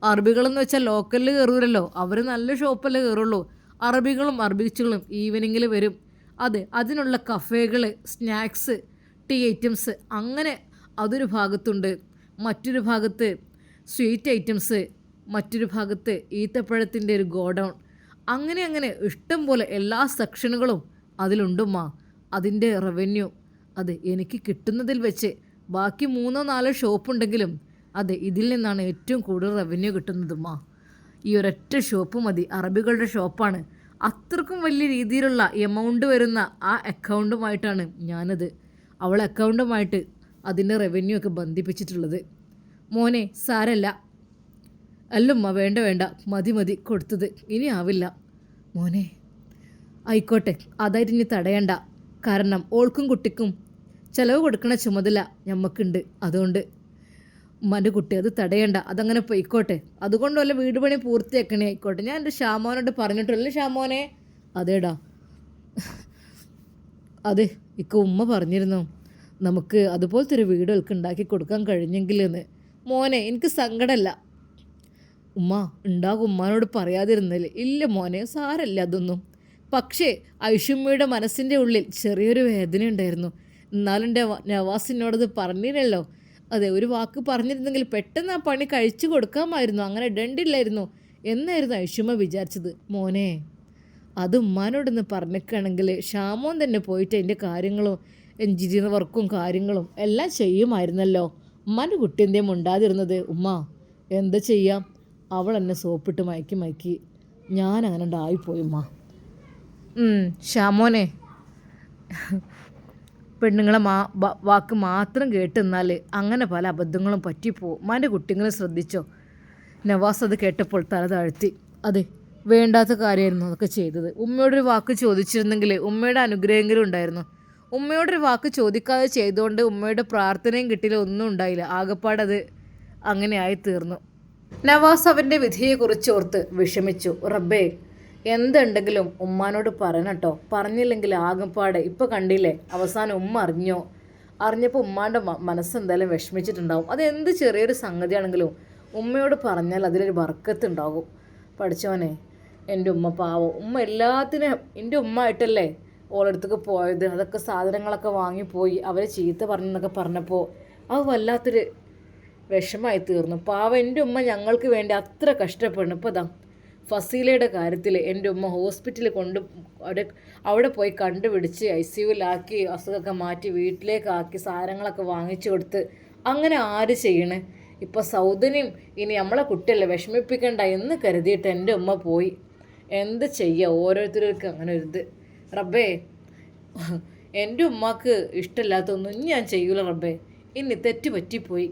അറബികളെന്ന് വെച്ചാൽ ലോക്കലിൽ കയറൂരല്ലോ, അവർ നല്ല ഷോപ്പല്ലേ കയറുള്ളൂ. അറബികളും അറബിച്ചുകളും ഈവനിങ്ങിൽ വരും. അതെ അതിനുള്ള കഫേകൾ, സ്നാക്സ്, ടീ ഐറ്റംസ് അങ്ങനെ അതൊരു ഭാഗത്തുണ്ട്. മറ്റൊരു ഭാഗത്ത് സ്വീറ്റ് ഐറ്റംസ്, മറ്റൊരു ഭാഗത്ത് ഈത്തപ്പഴത്തിൻ്റെ ഒരു ഗോഡൗൺ. അങ്ങനെ ഇഷ്ടം പോലെ എല്ലാ സെക്ഷനുകളും അതിലുണ്ടുമ്മ. അതിൻ്റെ റവന്യൂ അത് എനിക്ക് കിട്ടുന്നതിൽ വെച്ച് ബാക്കി 3-4 ഷോപ്പുണ്ടെങ്കിലും അതെ ഇതിൽ നിന്നാണ് ഏറ്റവും കൂടുതൽ റവന്യൂ കിട്ടുന്നതുമ്മ. ഈ ഒരൊറ്റ ഷോപ്പ് മതി, അറബികളുടെ ഷോപ്പാണ്. അത്രക്കും വലിയ രീതിയിലുള്ള എമൗണ്ട് വരുന്ന ആ അക്കൗണ്ടുമായിട്ടാണ് ഞാനത് അവളെ അക്കൗണ്ടുമായിട്ട് അതിൻ്റെ റവന്യൂ ഒക്കെ ബന്ധിപ്പിച്ചിട്ടുള്ളത്. മോനെ സാരല്ല. അല്ലുമ്മ വേണ്ട മതി കൊടുത്തത് ഇനി ആവില്ല. മോനെ ആയിക്കോട്ടെ, അതായിട്ട് ഇനി തടയണ്ട. കാരണം ഓൾക്കും കുട്ടിക്കും ചിലവ് കൊടുക്കണ ചുമതല ഞമ്മക്കുണ്ട്. അതുകൊണ്ട് ഉമ്മാൻ്റെ കുട്ടി അത് തടയണ്ട, അതങ്ങനെ പോയിക്കോട്ടെ. അതുകൊണ്ട് വല്ല വീട് പണി പൂർത്തിയാക്കണേ ആയിക്കോട്ടെ. ഞാൻ എൻ്റെ ഷാമോനോട് പറഞ്ഞിട്ടില്ല. ഷാമോനെ അതേടാ, അതെ ഇക്ക ഉമ്മ പറഞ്ഞിരുന്നു നമുക്ക് അതുപോലത്തെ ഒരു വീടുകൾക്ക് ഉണ്ടാക്കി കൊടുക്കാൻ കഴിഞ്ഞെങ്കിലെന്ന്. മോനെ എനിക്ക് സങ്കടമല്ല. ഉമ്മ ഉണ്ടാകും, ഉമ്മാനോട് പറയാതിരുന്നില്ല. ഇല്ല മോനെ സാരല്ല അതൊന്നും. പക്ഷേ ഐഷുമ്മയുടെ മനസ്സിൻ്റെ ഉള്ളിൽ ചെറിയൊരു വേദന ഉണ്ടായിരുന്നു. എന്നാലും എൻ്റെ നവാസിനോടത് പറഞ്ഞില്ലല്ലോ. അതെ ഒരു വാക്ക് പറഞ്ഞിരുന്നെങ്കിൽ പെട്ടെന്ന് ആ പണി കഴിച്ചു കൊടുക്കാമായിരുന്നു, അങ്ങനെ ഇടണ്ടില്ലായിരുന്നു എന്നായിരുന്നു ഐഷുമ്മ വിചാരിച്ചത്. മോനെ അത് ഉമ്മാനോടൊന്ന് പറഞ്ഞിക്കുകയാണെങ്കിൽ ഷാമോൻ തന്നെ പോയിട്ട് അതിൻ്റെ കാര്യങ്ങളും എൻജിനീയർ വർക്കും കാര്യങ്ങളും എല്ലാം ചെയ്യുമായിരുന്നല്ലോ. ഉമ്മാൻ്റെ കുട്ടി എന്തേലും ഉണ്ടാതിരുന്നത്. ഉമ്മ എന്താ ചെയ്യാം, അവൾ എന്നെ സോപ്പിട്ട് മയക്കി ഞാൻ അങ്ങനെ ഉണ്ടായിപ്പോയി ഉമ്മ. ഷാമോനെ പെണ്ണുങ്ങളെ വാക്ക് മാത്രം കേട്ടെന്നാൽ അങ്ങനെ പല അബദ്ധങ്ങളും പറ്റിപ്പോവും. ഉമ്മാൻ്റെ കുട്ടികളെ ശ്രദ്ധിച്ചോ. നവാസ് അത് കേട്ടപ്പോൾ തല താഴ്ത്തി. അതെ വേണ്ടാത്ത കാര്യമായിരുന്നു അതൊക്കെ ചെയ്തത്. ഉമ്മയോടൊരു വാക്ക് ചോദിച്ചിരുന്നെങ്കിൽ ഉമ്മയുടെ അനുഗ്രഹമെങ്കിലും ഉണ്ടായിരുന്നു. ഉമ്മയോടൊരു വാക്ക് ചോദിക്കാതെ ചെയ്തുകൊണ്ട് ഉമ്മയുടെ പ്രാർത്ഥനയും കിട്ടിയില്ല, ഒന്നും ഉണ്ടായില്ല. ആകപ്പാടത് അങ്ങനെ ആയി തീർന്നു. നവാസ് അവൻ്റെ വിധിയെക്കുറിച്ച് ഓർത്ത് വിഷമിച്ചു. റബ്ബേ എന്തുണ്ടെങ്കിലും ഉമ്മാനോട് പറയണട്ടോ, പറഞ്ഞില്ലെങ്കിൽ ആകപ്പാടെ ഇപ്പോൾ കണ്ടില്ലേ അവസാനം ഉമ്മ അറിഞ്ഞപ്പോൾ ഉമ്മാൻ്റെ മനസ്സെന്തായാലും വിഷമിച്ചിട്ടുണ്ടാവും. അതെന്ത് ചെറിയൊരു സംഗതിയാണെങ്കിലും ഉമ്മയോട് പറഞ്ഞാൽ അതിലൊരു ബർക്കത്തുണ്ടാകും. പഠിച്ചോനെ എൻ്റെ ഉമ്മ പാവം, ഉമ്മ എല്ലാത്തിനും എൻ്റെ ഉമ്മ ആയിട്ടല്ലേ ഓളടുത്തേക്ക് പോയത്. അതൊക്കെ സാധനങ്ങളൊക്കെ വാങ്ങിപ്പോയി അവർ ചീത്ത പറഞ്ഞെന്നൊക്കെ പറഞ്ഞപ്പോൾ അത് വല്ലാത്തൊരു വിഷമായി തീർന്നു. പാവം എൻ്റെ ഉമ്മ ഞങ്ങൾക്ക് വേണ്ടി അത്ര കഷ്ടപ്പെടുന്നു. ഇപ്പോൾ ഇതാ ഫസീലയുടെ കാര്യത്തിൽ എൻ്റെ ഉമ്മ ഹോസ്പിറ്റലിൽ അവിടെ പോയി കണ്ടുപിടിച്ച് ICUവിലാക്കി അസുഖമൊക്കെ മാറ്റി വീട്ടിലേക്കാക്കി സാധനങ്ങളൊക്കെ വാങ്ങിച്ചു കൊടുത്ത് അങ്ങനെ ആര് ചെയ്യണേ? ഇപ്പോൾ സൗദനെയും ഇനി നമ്മളെ കുട്ടിയല്ലേ വിഷമിപ്പിക്കണ്ട എന്ന് കരുതിയിട്ട് എൻ്റെ ഉമ്മ പോയി. എന്ത് ചെയ്യുക, ഓരോരുത്തർക്ക് അങ്ങനെ ഒരു ഇത്. റബ്ബേ എൻ്റെ ഉമ്മക്ക് ഇഷ്ടമില്ലാത്തൊന്നും ഞാൻ ചെയ്യൂല റബ്ബേ. ഇനി തെറ്റ് പറ്റിപ്പോയി.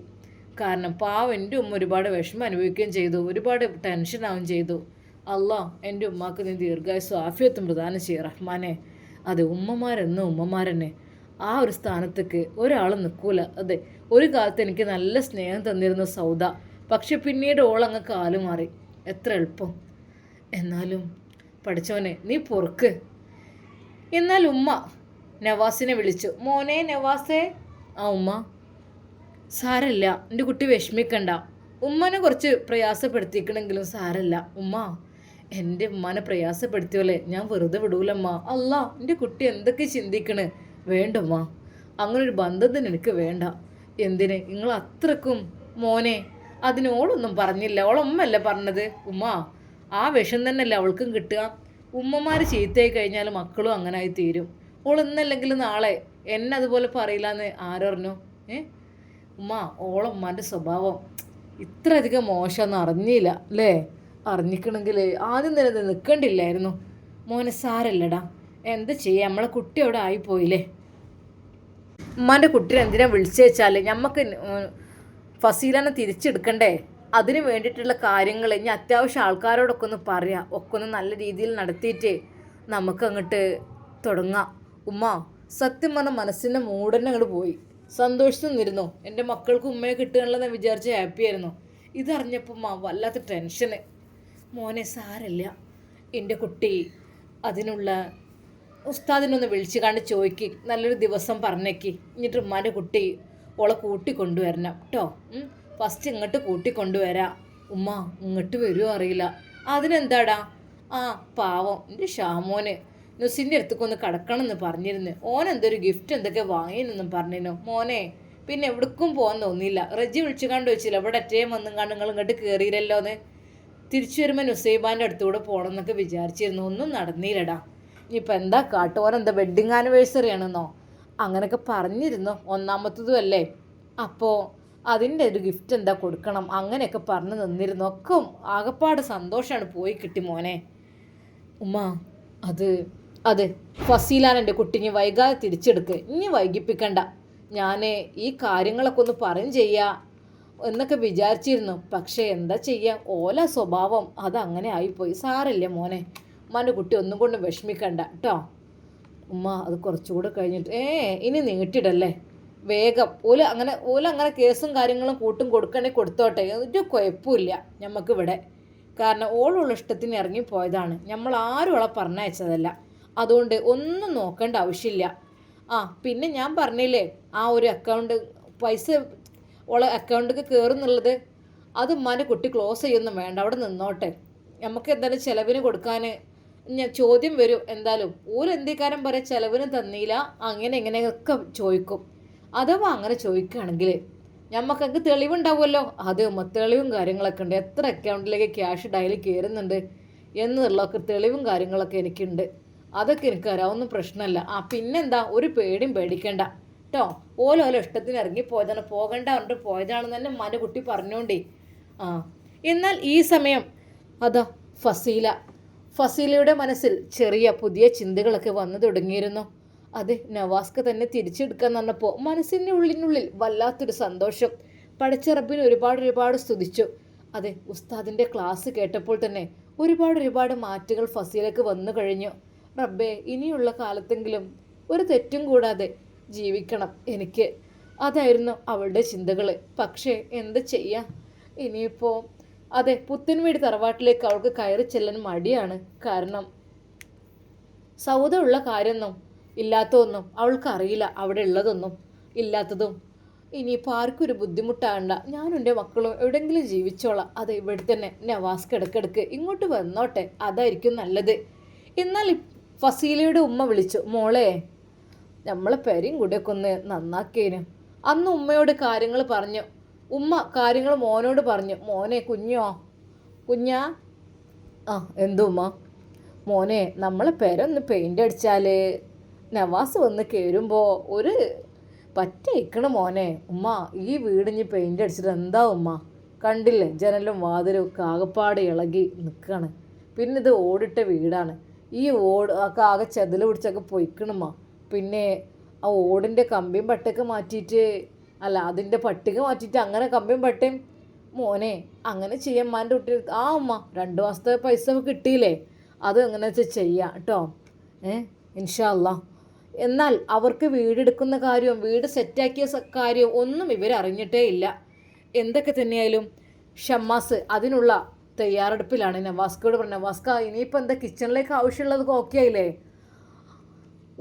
കാരണം പാവം എൻ്റെ ഉമ്മ ഒരുപാട് വിഷമം അനുഭവിക്കുകയും ചെയ്തു, ഒരുപാട് ടെൻഷനാവുകയും ചെയ്തു. അല്ലാ എൻ്റെ ഉമ്മാക്ക് നീ ദീർഘായുസ്സും ആഫിയത്തും പ്രദാനം ചെയ്യുക റഹ്മാനെ. അതെ ഉമ്മമാരെന്നും ഉമ്മമാരെന്നെ, ആ ഒരു സ്ഥാനത്തേക്ക് ഒരാളും നിൽക്കൂല. അതെ ഒരു കാലത്ത് എനിക്ക് നല്ല സ്നേഹം തന്നിരുന്നു സൗദ, പക്ഷെ പിന്നീട് ഓളങ്ങ് കാലു മാറി. എത്ര എളുപ്പം. എന്നാലും പഠിച്ചവനെ നീ പൊറുക്ക്. എന്നാൽ ഉമ്മ നവാസിനെ വിളിച്ചു. മോനെ നവാസേ. ആ ഉമ്മ. സാരല്ല എൻ്റെ കുട്ടി വിഷമിക്കണ്ട, ഉമ്മനെ കുറച്ച് പ്രയാസപ്പെടുത്തിക്കണമെങ്കിലും സാരല്ല ഉമ്മ. എൻ്റെ ഉമ്മാനെ പ്രയാസപ്പെടുത്തിയോലെ ഞാൻ വെറുതെ വിടൂലമ്മ. അല്ലാ എൻ്റെ കുട്ടി എന്തൊക്കെ ചിന്തിക്കണ്. വേണ്ടമ്മ, അങ്ങനൊരു ബന്ധം തന്നെ എനിക്ക് വേണ്ട. എന്തിന് നിങ്ങൾ അത്രക്കും മോനെ അതിനോളൊന്നും പറഞ്ഞില്ല, ഓളമ്മല്ല പറഞ്ഞത്. ഉമ്മ ആ വിഷം തന്നെയല്ലേ അവൾക്കും കിട്ടുക. ഉമ്മമാർ ചീത്തയായി കഴിഞ്ഞാൽ മക്കളും അങ്ങനായി തീരും. ഓളൊന്നല്ലെങ്കിൽ നാളെ എന്നെ അതുപോലെ പറയില്ലാന്ന് ആരറിഞ്ഞു? ഉമ്മ ഓളമ്മാൻ്റെ സ്വഭാവം ഇത്രയധികം മോശമെന്ന് അറിഞ്ഞില്ല അല്ലേ? അറിഞ്ഞിക്കണമെങ്കിൽ ആദ്യം തന്നെ നിൽക്കേണ്ടില്ലായിരുന്നു. മോനെ സാരല്ലടാ, എന്താ ചെയ്യുക, നമ്മളെ കുട്ടി അവിടെ ആയിപ്പോയില്ലേ. ഉമ്മാൻ്റെ കുട്ടീനെ എന്തിനാ വിളിച്ചു വെച്ചാൽ ഞമ്മക്ക് ഫസീലനെ തിരിച്ചെടുക്കണ്ടേ? അതിന് വേണ്ടിയിട്ടുള്ള കാര്യങ്ങൾ ഇനി അത്യാവശ്യം ആൾക്കാരോടൊക്കെ ഒന്ന് പറയാം, ഒക്കെ ഒന്ന് നല്ല രീതിയിൽ നടത്തിയിട്ട് നമുക്കങ്ങോട്ട് തുടങ്ങാം. ഉമ്മ സത്യം പറഞ്ഞ മനസ്സിൻ്റെ മൂടന്നെ അങ്ങോട്ട് പോയി. സന്തോഷിച്ചു നിന്നിരുന്നു, എൻ്റെ മക്കൾക്ക് ഉമ്മയെ കിട്ടുകയുള്ളതെന്ന് വിചാരിച്ച് ഹാപ്പിയായിരുന്നു. ഇതറിഞ്ഞപ്പോൾ വല്ലാത്ത ടെൻഷന്. മോനെ സാരല്ല, എൻ്റെ കുട്ടി അതിനുള്ള ഉസ്താദിനൊന്ന് വിളിച്ച് കണ്ട് ചോദിക്ക്, നല്ലൊരു ദിവസം പറഞ്ഞേക്ക്. എന്നിട്ട് ഉമ്മാൻ്റെ കുട്ടി ഓളെ കൂട്ടിക്കൊണ്ടുവരണം കേട്ടോ. ഫസ്റ്റ് ഇങ്ങോട്ട് കൂട്ടിക്കൊണ്ടുവരാം. ഉമ്മ ഇങ്ങോട്ട് വരുമോ അറിയില്ല. അതിനെന്താടാ? ആ പാവം എൻ്റെ ഷാമോന് നുസിൻ്റെ അടുത്തേക്കൊന്ന് കിടക്കണമെന്ന് പറഞ്ഞിരുന്നു. ഓനെന്തൊരു ഗിഫ്റ്റ് എന്തൊക്കെ വാങ്ങിയെന്നൊന്നും പറഞ്ഞിരുന്നു. മോനെ പിന്നെ എവിടേക്കും പോകാൻ തോന്നിയില്ല. റജി വിളിച്ചു കണ്ട് വെച്ചില്ല, ഇവിടെ അറ്റേം വന്നും കണ്ട് നിങ്ങൾ ഇങ്ങോട്ട് കയറിയില്ലല്ലോ എന്ന്. തിരിച്ചു വരുമ്പോൾ നുസൈബാൻ്റെ അടുത്തൂടെ പോകണം എന്നൊക്കെ വിചാരിച്ചിരുന്നു. ഒന്നും നടന്നില്ലടാ. ഇനിയിപ്പോൾ എന്താ കാട്ടുപോലെന്താ വെഡ്ഡിങ് ആനിവേഴ്സറി ആണെന്നോ അങ്ങനെയൊക്കെ പറഞ്ഞിരുന്നു. ഒന്നാമത്തതും അല്ലേ, അപ്പോൾ അതിൻ്റെ ഒരു ഗിഫ്റ്റ് എന്താ കൊടുക്കണം അങ്ങനെയൊക്കെ പറഞ്ഞു നിന്നിരുന്നു. ഒക്കെ ആകപ്പാട് സന്തോഷമാണ് പോയി കിട്ടി മോനെ. ഉമ്മ അത് ഫസീലാൻ എൻ്റെ കുട്ടിഞ്ഞ് വൈകാതെ തിരിച്ചെടുക്ക്, ഇനി വൈകിപ്പിക്കണ്ട. ഞാൻ ഈ കാര്യങ്ങളൊക്കെ ഒന്ന് പറയും ചെയ്യാ എന്നൊക്കെ വിചാരിച്ചിരുന്നു. പക്ഷേ എന്താ ചെയ്യുക, ഓല സ്വഭാവം അതങ്ങനെ ആയിപ്പോയി. സാരല്ലേ മോനെ, ഉമ്മാൻ്റെ കുട്ടി ഒന്നും കൊണ്ട് വിഷമിക്കണ്ട കേട്ടോ. ഉമ്മ അത് കുറച്ചുകൂടെ കഴിഞ്ഞിട്ട് ഇനി നീട്ടിടല്ലേ, വേഗം ഓല അങ്ങനെ കേസും കാര്യങ്ങളും കൂട്ടും കൊടുക്കണമെങ്കിൽ കൊടുത്തോട്ടെ, ഒരു കുഴപ്പമില്ല ഞമ്മക്കിവിടെ. കാരണം ഓളുള്ള ഇഷ്ടത്തിന് ഇറങ്ങിപ്പോയതാണ്, നമ്മൾ ആരും അവളെ പറഞ്ഞയച്ചതല്ല. അതുകൊണ്ട് ഒന്നും നോക്കേണ്ട ആവശ്യമില്ല. പിന്നെ ഞാൻ പറഞ്ഞില്ലേ ആ ഒരു അക്കൗണ്ട് പൈസ ഓളെ അക്കൗണ്ടിലേക്ക് കയറുന്നുള്ളത്, അത് ഉമ്മാൻ്റെ കുട്ടി ക്ലോസ് ചെയ്യൊന്നും വേണ്ട, അവിടെ നിന്നോട്ടെ. നമുക്ക് എന്തായാലും ചിലവിന് കൊടുക്കാൻ ചോദ്യം വരും. എന്തായാലും ഓരെന്തിക്കാരം പറയാം ചിലവിന് തന്നില്ല അങ്ങനെ ഇങ്ങനെയൊക്കെ ചോദിക്കും. അഥവാ അങ്ങനെ ചോദിക്കുകയാണെങ്കിൽ ഞമ്മക്കൊക്കെ തെളിവുണ്ടാവുമല്ലോ. അത് തെളിവും കാര്യങ്ങളൊക്കെ ഉണ്ട്, എത്ര അക്കൗണ്ടിലേക്ക് ക്യാഷ് ഡയലി കയറുന്നുണ്ട് എന്നുള്ളതൊക്കെ തെളിവും കാര്യങ്ങളൊക്കെ എനിക്കുണ്ട്. അതൊക്കെ എനിക്കറിയാം, ഒന്നും പ്രശ്നമല്ല. പിന്നെന്താ, ഒരു പേടിയും പേടിക്കണ്ട കേട്ടോ. ഓരോ ഇഷ്ടത്തിന് ഇറങ്ങിപ്പോയതാണ്, പോകണ്ട പറഞ്ഞിട്ട് പോയതാണെന്ന് തന്നെ ഉമ്മാൻ്റെ കുട്ടി പറഞ്ഞോണ്ടേ. എന്നാൽ ഈ സമയം അതാ ഫസീലയുടെ മനസ്സിൽ ചെറിയ പുതിയ ചിന്തകളൊക്കെ വന്നു തുടങ്ങിയിരുന്നു. അതെ, നവാസ്ക തന്നെ തിരിച്ചെടുക്കാന്ന് പറഞ്ഞപ്പോൾ മനസ്സിൻ്റെ ഉള്ളിനുള്ളിൽ വല്ലാത്തൊരു സന്തോഷം. പഠിച്ച ഒരുപാട് സ്തുതിച്ചു. അതെ, ഉസ്താദിൻ്റെ ക്ലാസ് കേട്ടപ്പോൾ തന്നെ ഒരുപാട് മാറ്റങ്ങൾ ഫസീലക്ക് വന്നു കഴിഞ്ഞു. റബ്ബേ, ഇനിയുള്ള കാലത്തെങ്കിലും ഒരു തെറ്റും കൂടാതെ ജീവിക്കണം എനിക്ക്, അതായിരുന്നു അവളുടെ ചിന്തകൾ. പക്ഷേ എന്ത് ചെയ്യാം ഇനിയിപ്പോൾ. അതെ, പുത്തൻവീട് തറവാട്ടിലേക്ക് അവൾക്ക് കയറി ചെല്ലാൻ മടിയാണ്. കാരണം സൗദ ഉള്ള കാര്യമൊന്നും ഇല്ലാത്തതൊന്നും അവൾക്കറിയില്ല, അവിടെ ഉള്ളതൊന്നും ഇല്ലാത്തതും. ഇനിയിപ്പോൾ ആർക്കും ഒരു ബുദ്ധിമുട്ടാകണ്ട, ഞാനും എൻ്റെ മക്കളും എവിടെയെങ്കിലും ജീവിച്ചോളാം. അത് ഇവിടെ തന്നെ നവാസ് കിടക്കിടക്ക് ഇങ്ങോട്ട് വന്നോട്ടെ, അതായിരിക്കും നല്ലത്. എന്നാൽ ഫസീലയുടെ ഉമ്മ വിളിച്ചു, മോളെ നമ്മളെ പെരയും കൂടെയൊക്കെ ഒന്ന് നന്നാക്കേനു. അന്ന് ഉമ്മയോട് കാര്യങ്ങൾ പറഞ്ഞു. ഉമ്മ കാര്യങ്ങൾ മോനോട് പറഞ്ഞു. മോനെ കുഞ്ഞാ എന്തോ ഉമ്മ? മോനെ നമ്മളെ പെരൊന്ന് പെയിൻ്റ് അടിച്ചാൽ നവാസ് വന്ന് കയറുമ്പോൾ ഒരു പറ്റയിക്കണം മോനെ. ഉമ്മ ഈ വീടിഞ്ഞ് പെയിൻ്റ് അടിച്ചിട്ട് എന്താ ഉമ്മ, കണ്ടില്ലേ ജനലും വാതിലും ഒക്കെ ആകപ്പാട് ഇളകി നിൽക്കുകയാണ്. പിന്നെ ഇത് ഓടിട്ട വീടാണ്, ഈ ഒക്കെ ആകെ ചെതൽ പിടിച്ചൊക്കെ പൊയ്ക്കണമ്മ. പിന്നെ ആ ഓടിൻ്റെ കമ്പിയും പട്ടയൊക്കെ മാറ്റിയിട്ട് അതിൻ്റെ പട്ടിക മാറ്റിയിട്ട് അങ്ങനെ കമ്പിയും പട്ടയും. മോനെ അങ്ങനെ ചെയ്യാൻ ഉമ്മാൻ്റെ കുട്ടി ഉമ്മ 2 മാസത്തെ പൈസ കിട്ടിയില്ലേ, അത് എങ്ങനെ വെച്ചാൽ ചെയ്യാം കേട്ടോ. ഇൻഷാ അല്ലാ. എന്നാൽ അവർക്ക് വീടെടുക്കുന്ന കാര്യവും വീട് സെറ്റാക്കിയ കാര്യവും ഒന്നും ഇവരറിഞ്ഞിട്ടേ ഇല്ല. എന്തൊക്കെ തന്നെയായാലും ഷമ്മാസ് അതിനുള്ള തയ്യാറെടുപ്പിലാണ്. നവാസ്കയോട് പറഞ്ഞു, നവാസ്ക ഇനിയിപ്പോൾ എന്താ കിച്ചണിലേക്ക് ആവശ്യമുള്ളത് ഓക്കെ ആയില്ലേ?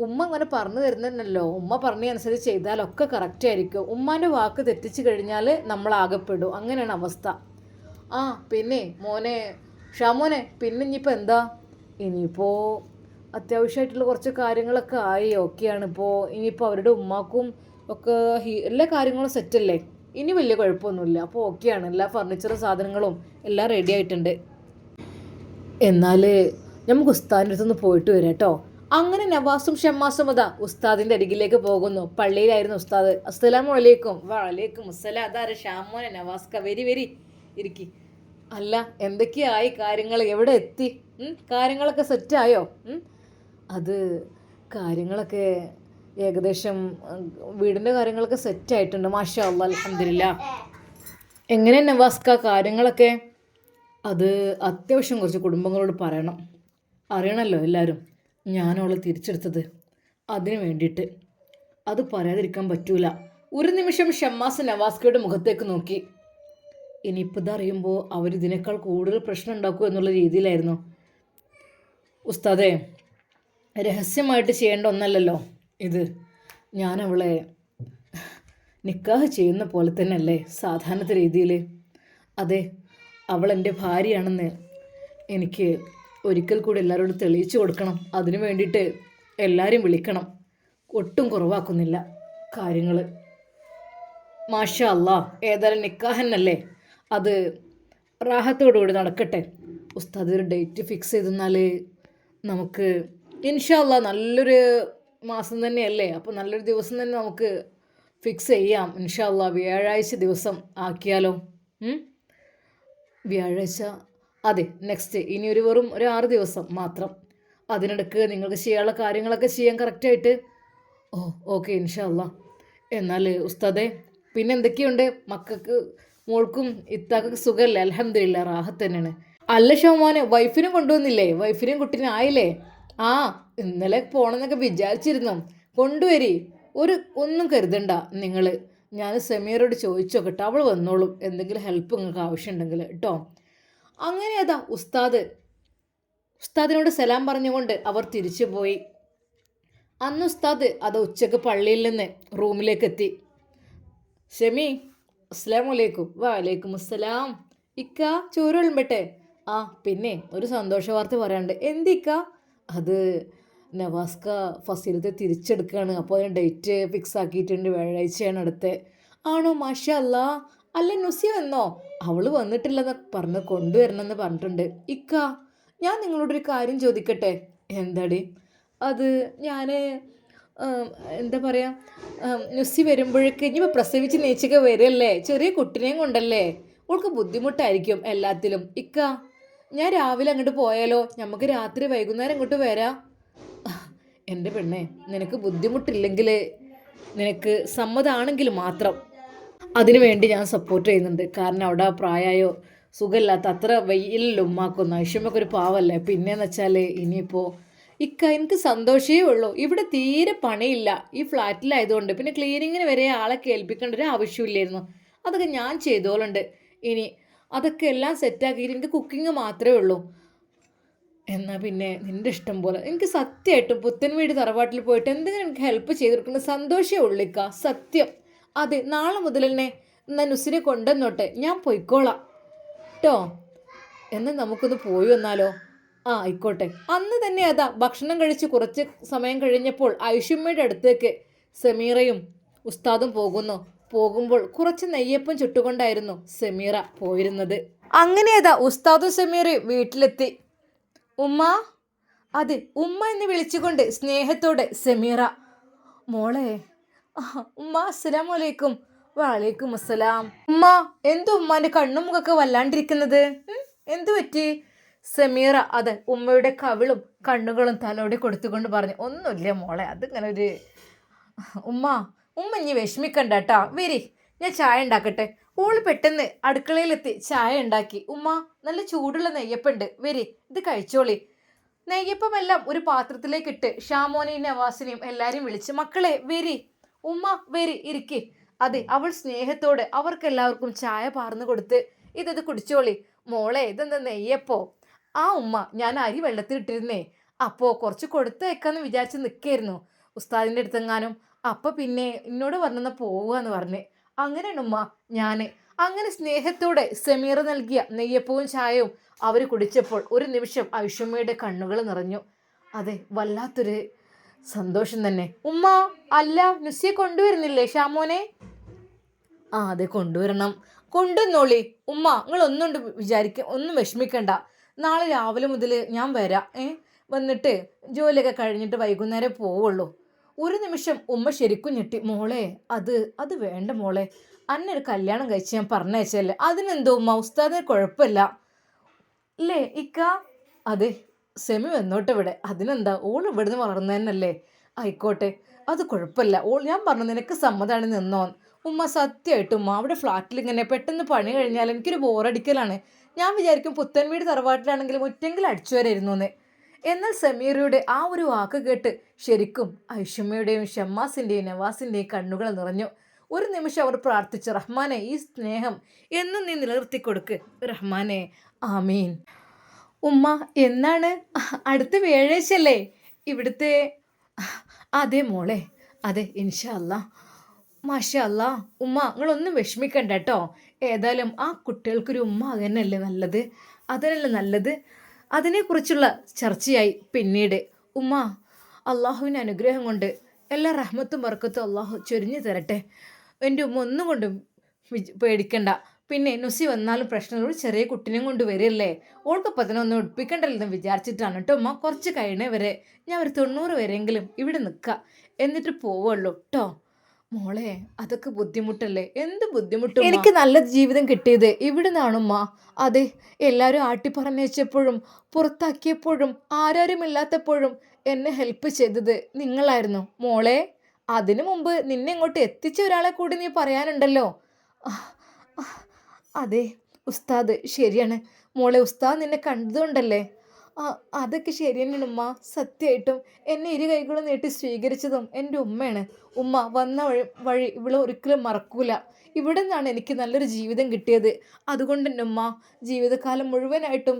ഉമ്മ അങ്ങനെ പറഞ്ഞു തരുന്നല്ലോ, ഉമ്മ പറഞ്ഞനുസരിച്ച് ചെയ്താലൊക്കെ കറക്റ്റ് ആയിരിക്കും. ഉമ്മാൻ്റെ വാക്ക് തെറ്റിച്ച് കഴിഞ്ഞാൽ നമ്മളാകപ്പെടും, അങ്ങനെയാണ് അവസ്ഥ. പിന്നെ മോനെ ഷാമോനെ, പിന്നെ ഇനിയിപ്പോൾ എന്താ? ഇനിയിപ്പോൾ അത്യാവശ്യമായിട്ടുള്ള കുറച്ച് കാര്യങ്ങളൊക്കെ ആയി, ഓക്കെയാണ്. ഇനിയിപ്പോൾ അവരുടെ ഉമ്മാക്കും ഒക്കെ എല്ലാ കാര്യങ്ങളും സെറ്റല്ലേ? ഇനി വലിയ കുഴപ്പമൊന്നുമില്ല. അപ്പോൾ ഓക്കെയാണ്. എല്ലാ ഫർണിച്ചർ സാധനങ്ങളും എല്ലാം റെഡി ആയിട്ടുണ്ട്. എന്നാൽ നമുക്ക് ഉസ്താദിൻ്റെ അടുത്തുനിന്ന് പോയിട്ട് വരാം കേട്ടോ. അങ്ങനെ നവാസും ഷമ്മാസും അതാ ഉസ്താദിൻ്റെ അരികിലേക്ക് പോകുന്നു. പള്ളിയിലായിരുന്നു ഉസ്താദ്. അസ്സലാമു അലൈക്കും. വഅലൈക്കും അസ്സലാം. അതാരെ ഷാമോനെ നവാസ്ക, വെരി ഇരിക്കി. അല്ല, എന്തൊക്കെയായി കാര്യങ്ങൾ? എവിടെ എത്തി? കാര്യങ്ങളൊക്കെ സെറ്റായോ? അത് കാര്യങ്ങളൊക്കെ ഏകദേശം വീടിൻ്റെ കാര്യങ്ങളൊക്കെ സെറ്റായിട്ടുണ്ട്. മാഷാ അല്ലാഹ്, അൽഹംദുലില്ലാഹ്. എങ്ങനെ നവാസ്ക കാര്യങ്ങളൊക്കെ? അത് അത്യാവശ്യം കുറച്ച് കുടുംബങ്ങളോട് പറയണം. അറിയണമല്ലോ എല്ലാവരും ഞാനവളെ തിരിച്ചെടുത്തത്. അതിന് വേണ്ടിയിട്ട് അത് പറയാതിരിക്കാൻ പറ്റൂല. ഒരു നിമിഷം ഷമ്മാസ് നവാസ്കയുടെ മുഖത്തേക്ക് നോക്കി. ഇനിയിപ്പോൾ ഇതറിയുമ്പോൾ അവരിതിനേക്കാൾ കൂടുതൽ പ്രശ്നം ഉണ്ടാക്കും എന്നുള്ള രീതിയിലായിരുന്നു. ഉസ്താദേ, രഹസ്യമായിട്ട് ചെയ്യേണ്ട ഒന്നല്ലല്ലോ ഇത്. ഞാനവളെ നിക്കാഹ് ചെയ്യുന്ന പോലെ തന്നെ അല്ലേ സാധാരണത്തെ രീതിയിൽ? അതെ, അവൾ എൻ്റെ ഭാര്യയാണെന്ന് എനിക്ക് ഒരിക്കൽ കൂടി എല്ലാവരോടും തെളിയിച്ചു കൊടുക്കണം. അതിനു വേണ്ടിയിട്ട് എല്ലാവരും വിളിക്കണം. ഒട്ടും കുറവാക്കുന്നില്ല കാര്യങ്ങൾ. മാഷാ അല്ലാ, ഏതായാലും നിക്കാഹന്നല്ലേ, അത് റാഹത്തോടുകൂടി നടക്കട്ടെ. ഉസ്താദ് ഒരു ഡേറ്റ് ഫിക്സ് ചെയ്തെന്നാൽ നമുക്ക് ഇൻഷാ അല്ലാ നല്ലൊരു മാസം തന്നെയല്ലേ, അപ്പോൾ നല്ലൊരു ദിവസം തന്നെ നമുക്ക് ഫിക്സ് ചെയ്യാം. ഇൻഷാ അല്ലാ വ്യാഴാഴ്ച ദിവസം ആക്കിയാലോ? വ്യാഴാഴ്ച, അതെ, നെക്സ്റ്റ് ഇനി വെറും ഒരു 6 ദിവസം മാത്രം. അതിനിടയ്ക്ക് നിങ്ങൾക്ക് ചെയ്യാനുള്ള കാര്യങ്ങളൊക്കെ ചെയ്യാൻ കറക്റ്റായിട്ട്. ഓക്കെ ഇൻഷാ അല്ലാ. എന്നാൽ ഉസ്താദേ, പിന്നെ എന്തൊക്കെയുണ്ട്? മക്കൾക്ക്, മോൾക്കും ഇത്താക്കൊക്കെ സുഖമല്ലേ? അൽഹംദുലില്ലാ, റാഹത്ത് തന്നെയാണ്. അല്ല ഷോമോനെ, വൈഫിനും കൊണ്ടുവന്നില്ലേ? വൈഫിനും കുട്ടീനും ആയില്ലേ? ആ, ഇന്നലെ പോകണമെന്നൊക്കെ വിചാരിച്ചിരുന്നു. കൊണ്ടുവരി. ഒന്നും കരുതണ്ട നിങ്ങൾ. ഞാൻ സമീറോട് ചോദിച്ചു നോക്കട്ടെ, അവൾ വന്നോളും എന്തെങ്കിലും ഹെൽപ്പ് നിങ്ങൾക്ക് ആവശ്യമുണ്ടെങ്കിൽ കേട്ടോ. അങ്ങനെ അതാ ഉസ്താദിനോട് സലാം പറഞ്ഞുകൊണ്ട് അവർ തിരിച്ചു പോയി. അന്ന് ഉസ്താദ് അത് ഉച്ചക്ക് പള്ളിയിൽ നിന്ന് റൂമിലേക്ക് എത്തി. ഷെമി, അസ്സലാമു അലൈക്കും. വഅലൈക്കും അസ്സലാം. ഇക്ക ചോറ് വിളമ്പട്ടെ? ആ, പിന്നെ ഒരു സന്തോഷ വാർത്ത പറയാനുണ്ട്. എന്തിക്ക? അത് നവാസ്ക ഫസീലത്തെ തിരിച്ചെടുക്കുകയാണ്. അപ്പോൾ അതിന് ഡേറ്റ് ഫിക്സ് ആക്കിയിട്ടുണ്ട്. വ്യാഴാഴ്ചയാണ് അടുത്ത്. ആണോ? മാഷാ അല്ലാ. അല്ല, നുസി വന്നോ? അവൾ വന്നിട്ടില്ലെന്ന് കൊണ്ടുവരണമെന്ന് പറഞ്ഞിട്ടുണ്ട്. ഇക്ക, ഞാൻ നിങ്ങളോടൊരു കാര്യം ചോദിക്കട്ടെ? എന്താടി? അത് ഞാൻ എന്താ പറയുക, നുസി വരുമ്പോഴേക്ക് ഇനിയിപ്പോൾ പ്രസവിച്ച് നീച്ചൊക്കെ വരല്ലേ, ചെറിയ കുട്ടിനെയും കൊണ്ടല്ലേ, അവൾക്ക് ബുദ്ധിമുട്ടായിരിക്കും എല്ലാത്തിലും. ഇക്ക, ഞാൻ രാവിലെ അങ്ങോട്ട് പോയാലോ? നമുക്ക് രാത്രി വൈകുന്നേരം ഇങ്ങോട്ട് വരാം. എൻ്റെ പെണ്ണെ, നിനക്ക് ബുദ്ധിമുട്ടില്ലെങ്കിൽ, നിനക്ക് സമ്മതമാണെങ്കിൽ മാത്രം അതിനു വേണ്ടി ഞാൻ സപ്പോർട്ട് ചെയ്യുന്നുണ്ട്. കാരണം അവിടെ പ്രായമായോ സുഖമില്ലാത്ത അത്ര വെയിലിൽ ഉമ്മാക്കൊന്നും ഐഷമ്മക്ക് ഒരു പാവല്ലേ. പിന്നെയെന്ന് വെച്ചാൽ ഇനിയിപ്പോൾ ഇക്ക, എനിക്ക് സന്തോഷമേ ഉള്ളൂ. ഇവിടെ തീരെ പണിയില്ല ഈ ഫ്ലാറ്റിലായതുകൊണ്ട്. പിന്നെ ക്ലീനിങ്ങിന് വരെ ആളെ കേൾപ്പിക്കേണ്ട ഒരു ആവശ്യമില്ലായിരുന്നു. അതൊക്കെ ഞാൻ ചെയ്തോളുണ്ട്. ഇനി അതൊക്കെ എല്ലാം സെറ്റാക്കിയിട്ട് എനിക്ക് കുക്കിംഗ് മാത്രമേ ഉള്ളൂ. എന്നാൽ പിന്നെ നിൻ്റെ ഇഷ്ടം പോലെ. എനിക്ക് സത്യമായിട്ടും പുത്തൻ വീട് തറവാട്ടിൽ പോയിട്ട് എന്തെങ്കിലും എനിക്ക് ഹെൽപ്പ് ചെയ്തെടുക്കുന്ന സന്തോഷമേ ഉള്ളിക്ക, സത്യം. അതെ, നാളെ മുതൽ തന്നെ എന്നാൽ നുസിനെ കൊണ്ടുവന്നോട്ടെ, ഞാൻ പൊയ്ക്കോളാം കേട്ടോ. എന്നാൽ നമുക്കൊന്ന് പോയി വന്നാലോ? ആ, ആയിക്കോട്ടെ. അന്ന് തന്നെ അതാ ഭക്ഷണം കഴിച്ച് കുറച്ച് സമയം കഴിഞ്ഞപ്പോൾ ഐഷുമ്മയുടെ അടുത്തേക്ക് സമീറയും ഉസ്താദും പോകുമ്പോൾ കുറച്ച് നെയ്യപ്പം ചുട്ടുകൊണ്ടായിരുന്നു സമീറ പോയിരുന്നത്. അങ്ങനെ അതാ ഉസ്താദും സമീറയും വീട്ടിലെത്തി. ഉമ്മ, അതെ, ഉമ്മ എന്ന് വിളിച്ചുകൊണ്ട് സ്നേഹത്തോടെ സമീറ. മോളെ. ഉമ്മ, അസ്സലാമു അലൈക്കും. വഅലൈക്കും അസ്സലാം. ഉമ്മ, എന്തു ഉമ്മാൻ്റെ കണ്ണും മുഖമൊക്കെ വല്ലാണ്ടിരിക്കുന്നത്? എന്തു പറ്റി? സമീറ അതെ ഉമ്മയുടെ കവിളും കണ്ണുകളും തലോടെ കൊടുത്തുകൊണ്ട് പറഞ്ഞു. ഒന്നുമില്ല മോളെ, അതിങ്ങനെ ഒരു ഉമ്മ ഇനി വിഷമിക്കണ്ട കേട്ടാ. വരി, ഞാൻ ചായ ഉണ്ടാക്കട്ടെ. ഓള് പെട്ടെന്ന് അടുക്കളയിലെത്തി ചായ ഉണ്ടാക്കി. ഉമ്മ, നല്ല ചൂടുള്ള നെയ്യപ്പുണ്ട്, വരി, ഇത് കഴിച്ചോളി. നെയ്യപ്പമെല്ലാം ഒരു പാത്രത്തിലേക്കിട്ട് ഷാമോനെയും നവാസിനെയും എല്ലാവരും വിളിച്ച്, മക്കളെ വരി, ഉമ്മ വരി, ഇരിക്കി. അതെ, അവൾ സ്നേഹത്തോടെ അവർക്കെല്ലാവർക്കും ചായ പാർന്നു കൊടുത്ത്, ഇതത് കുടിച്ചോളി. മോളെ, ഇതെന്താ നെയ്യപ്പോ? ആ ഉമ്മ, ഞാൻ അരി വെള്ളത്തിലിട്ടിരുന്നേ, അപ്പോൾ കുറച്ച് കൊടുത്തേക്കാന്ന് വിചാരിച്ച് നിൽക്കായിരുന്നു ഉസ്താദിൻ്റെ അടുത്തെങ്ങാനും. അപ്പം പിന്നെ എന്നോട് പറഞ്ഞെന്ന് പോവുകയെന്ന് പറഞ്ഞ്. അങ്ങനെയാണ് ഉമ്മ. ഞാൻ അങ്ങനെ സ്നേഹത്തോടെ സമീറ നൽകിയ നെയ്യപ്പവും ചായയും അവർ കുടിച്ചപ്പോൾ ഒരു നിമിഷം ഐഷമ്മയുടെ കണ്ണുകൾ നിറഞ്ഞു. അതെ, വല്ലാത്തൊരു സന്തോഷം തന്നെ. ഉമ്മ, അല്ല നുസിയെ കൊണ്ടുവരുന്നില്ലേ ഷാമോനെ? ആ അതെ, കൊണ്ടുവരണം. കൊണ്ടുവന്നോളി ഉമ്മ. നിങ്ങൾ ഒന്നും ഒന്നും വിഷമിക്കണ്ട. നാളെ രാവിലെ മുതൽ ഞാൻ വരാം. വന്നിട്ട് ജോലിയൊക്കെ കഴിഞ്ഞിട്ട് വൈകുന്നേരം പോവുള്ളൂ. ഒരു നിമിഷം ഉമ്മ ശരിക്കും ഞെട്ടി. മോളെ, അത് വേണ്ട മോളെ. അന്നൊരു കല്യാണം കഴിച്ച് ഞാൻ പറഞ്ഞയച്ചല്ലേ, അതിനെന്തോ ഉമ്മ, ഉസ്താദിന് കുഴപ്പമില്ല അല്ലേ ഇക്ക? അതെ, സെമി വന്നോട്ടെ ഇവിടെ, അതിനെന്താ, ഓൾ ഇവിടുന്ന് വളർന്നതന്നല്ലേ. ആയിക്കോട്ടെ, അത് കുഴപ്പമില്ല. ഞാൻ പറഞ്ഞു നിനക്ക് സമ്മതമാണ് നിന്നോ. ഉമ്മ, സത്യമായിട്ടും ഉമ്മ, അവിടെ ഫ്ലാറ്റിൽ ഇങ്ങനെ പെട്ടെന്ന് പണി കഴിഞ്ഞാൽ എനിക്കൊരു ബോറടിക്കലാണ്. ഞാൻ വിചാരിക്കും പുത്തൻ വീട് തറവാട്ടിലാണെങ്കിലും ഒറ്റെങ്കിലും അടിച്ചു വരായിരുന്നു എന്ന്. എന്നാൽ സമീറയുടെ ആ ഒരു വാക്ക് കേട്ട് ശരിക്കും ഐഷമ്മയുടെയും ഷമ്മാസിൻ്റെയും നവാസിൻ്റെയും കണ്ണുകൾ നിറഞ്ഞു. ഒരു നിമിഷം അവർ പ്രാർത്ഥിച്ചു, റഹ്മാനെ, ഈ സ്നേഹം എന്നും നീ നിലനിർത്തി കൊടുക്ക് റഹ്മാനെ, ആമീൻ. ഉമ്മ, എന്നാണ്? അടുത്ത വ്യാഴാഴ്ചയല്ലേ ഇവിടുത്തെ? അതെ മോളെ, അതെ, ഇൻഷാ അല്ലാ. മാഷാ അല്ലാ. ഉമ്മ, നിങ്ങളൊന്നും വിഷമിക്കണ്ട കേട്ടോ. ഏതായാലും ആ കുട്ടികൾക്കൊരു ഉമ്മ തന്നെയല്ലേ നല്ലത്, അതിനല്ലേ നല്ലത്. അതിനെക്കുറിച്ചുള്ള ചർച്ചയായി പിന്നീട്. ഉമ്മ, അള്ളാഹുവിൻ്റെ അനുഗ്രഹം കൊണ്ട് എല്ലാ റഹ്മത്തും ബർക്കത്തും അള്ളാഹു ചൊരിഞ്ഞു തരട്ടെ. എൻ്റെ ഉമ്മ ഒന്നും കൊണ്ടും പേടിക്കണ്ട. പിന്നെ നുസി വന്നാലും പ്രശ്നങ്ങൾ, ചെറിയ കുട്ടിനെയും കൊണ്ട് വരില്ലേ, ഓൾക്കപ്പം അതിനൊന്നും ഒടിപ്പിക്കണ്ടല്ലെന്ന് വിചാരിച്ചിട്ടാണ് കേട്ടോ ഉമ്മ. കുറച്ച് കഴിഞ്ഞേ വരെ ഞാൻ ഒരു 90 വരെയെങ്കിലും ഇവിടെ നിൽക്കാം, എന്നിട്ട് പോവുള്ളൂ കേട്ടോ. മോളെ, അതൊക്കെ ബുദ്ധിമുട്ടല്ലേ? എന്ത് ബുദ്ധിമുട്ടും, എനിക്ക് നല്ല ജീവിതം കിട്ടിയത് ഇവിടെ നിന്നാണുമ്മ. അതെ, എല്ലാവരും ആട്ടിപ്പറഞ്ഞപ്പോഴും പുറത്താക്കിയപ്പോഴും ആരാരുമില്ലാത്തപ്പോഴും എന്നെ ഹെൽപ്പ് ചെയ്തത് നിങ്ങളായിരുന്നു മോളെ. അതിനു മുമ്പ് നിന്നെ ഇങ്ങോട്ട് എത്തിച്ച ഒരാളെ കൂടി നീ പറയാനുണ്ടല്ലോ. അതെ ഉസ്താദ്, ശരിയാണ് മോളെ, ഉസ്താദ് നിന്നെ കണ്ടതുകൊണ്ടല്ലേ. അതൊക്കെ ശരി തന്നെയാണ് ഉമ്മ. സത്യമായിട്ടും എന്നെ ഇരു കൈകളും നീട്ടി സ്വീകരിച്ചതും എൻ്റെ ഉമ്മയാണ്. ഉമ്മ വന്ന വഴി ഇവളെ ഒരിക്കലും മറക്കൂല. ഇവിടെ നിന്നാണ് എനിക്ക് നല്ലൊരു ജീവിതം കിട്ടിയത്. അതുകൊണ്ട് തന്നെ ഉമ്മ ജീവിതകാലം മുഴുവനായിട്ടും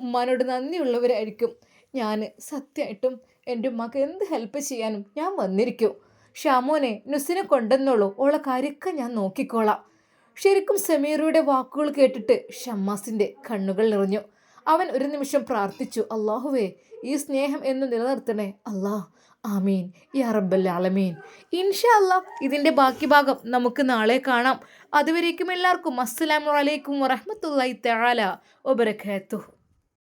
ഉമ്മാനോട് നന്ദിയുള്ളവരായിരിക്കും ഞാൻ. സത്യമായിട്ടും എൻ്റെ ഉമ്മക്ക് എന്ത് ഹെൽപ്പ് ചെയ്യാനും ഞാൻ വന്നിരിക്കും. ഷാമോനെ, നുസിനെ കൊണ്ടുവന്നോളൂ, ഓളെ കാര്യമൊക്കെ ഞാൻ നോക്കിക്കോളാം. ശരിക്കും സമീറയുടെ വാക്കുകൾ കേട്ടിട്ട് ഷമ്മാസിൻ്റെ കണ്ണുകൾ നിറഞ്ഞു. അവൻ ഒരു നിമിഷം പ്രാർത്ഥിച്ചു, അള്ളാഹുവേ, ഈ സ്നേഹം എന്ന് നിലനിർത്തണേ അല്ലാ, ആമീൻ യാ റബ്ബൽ ആലമീൻ. ഇൻഷാ അല്ലാ, ഇതിൻ്റെ ബാക്കി ഭാഗം നമുക്ക് നാളെ കാണാം. അതുവരേക്കും എല്ലാവർക്കും അസ്സലാമു അലൈക്കും വറഹ്മത്തുള്ളാഹി തആല വബറകാതുഹു.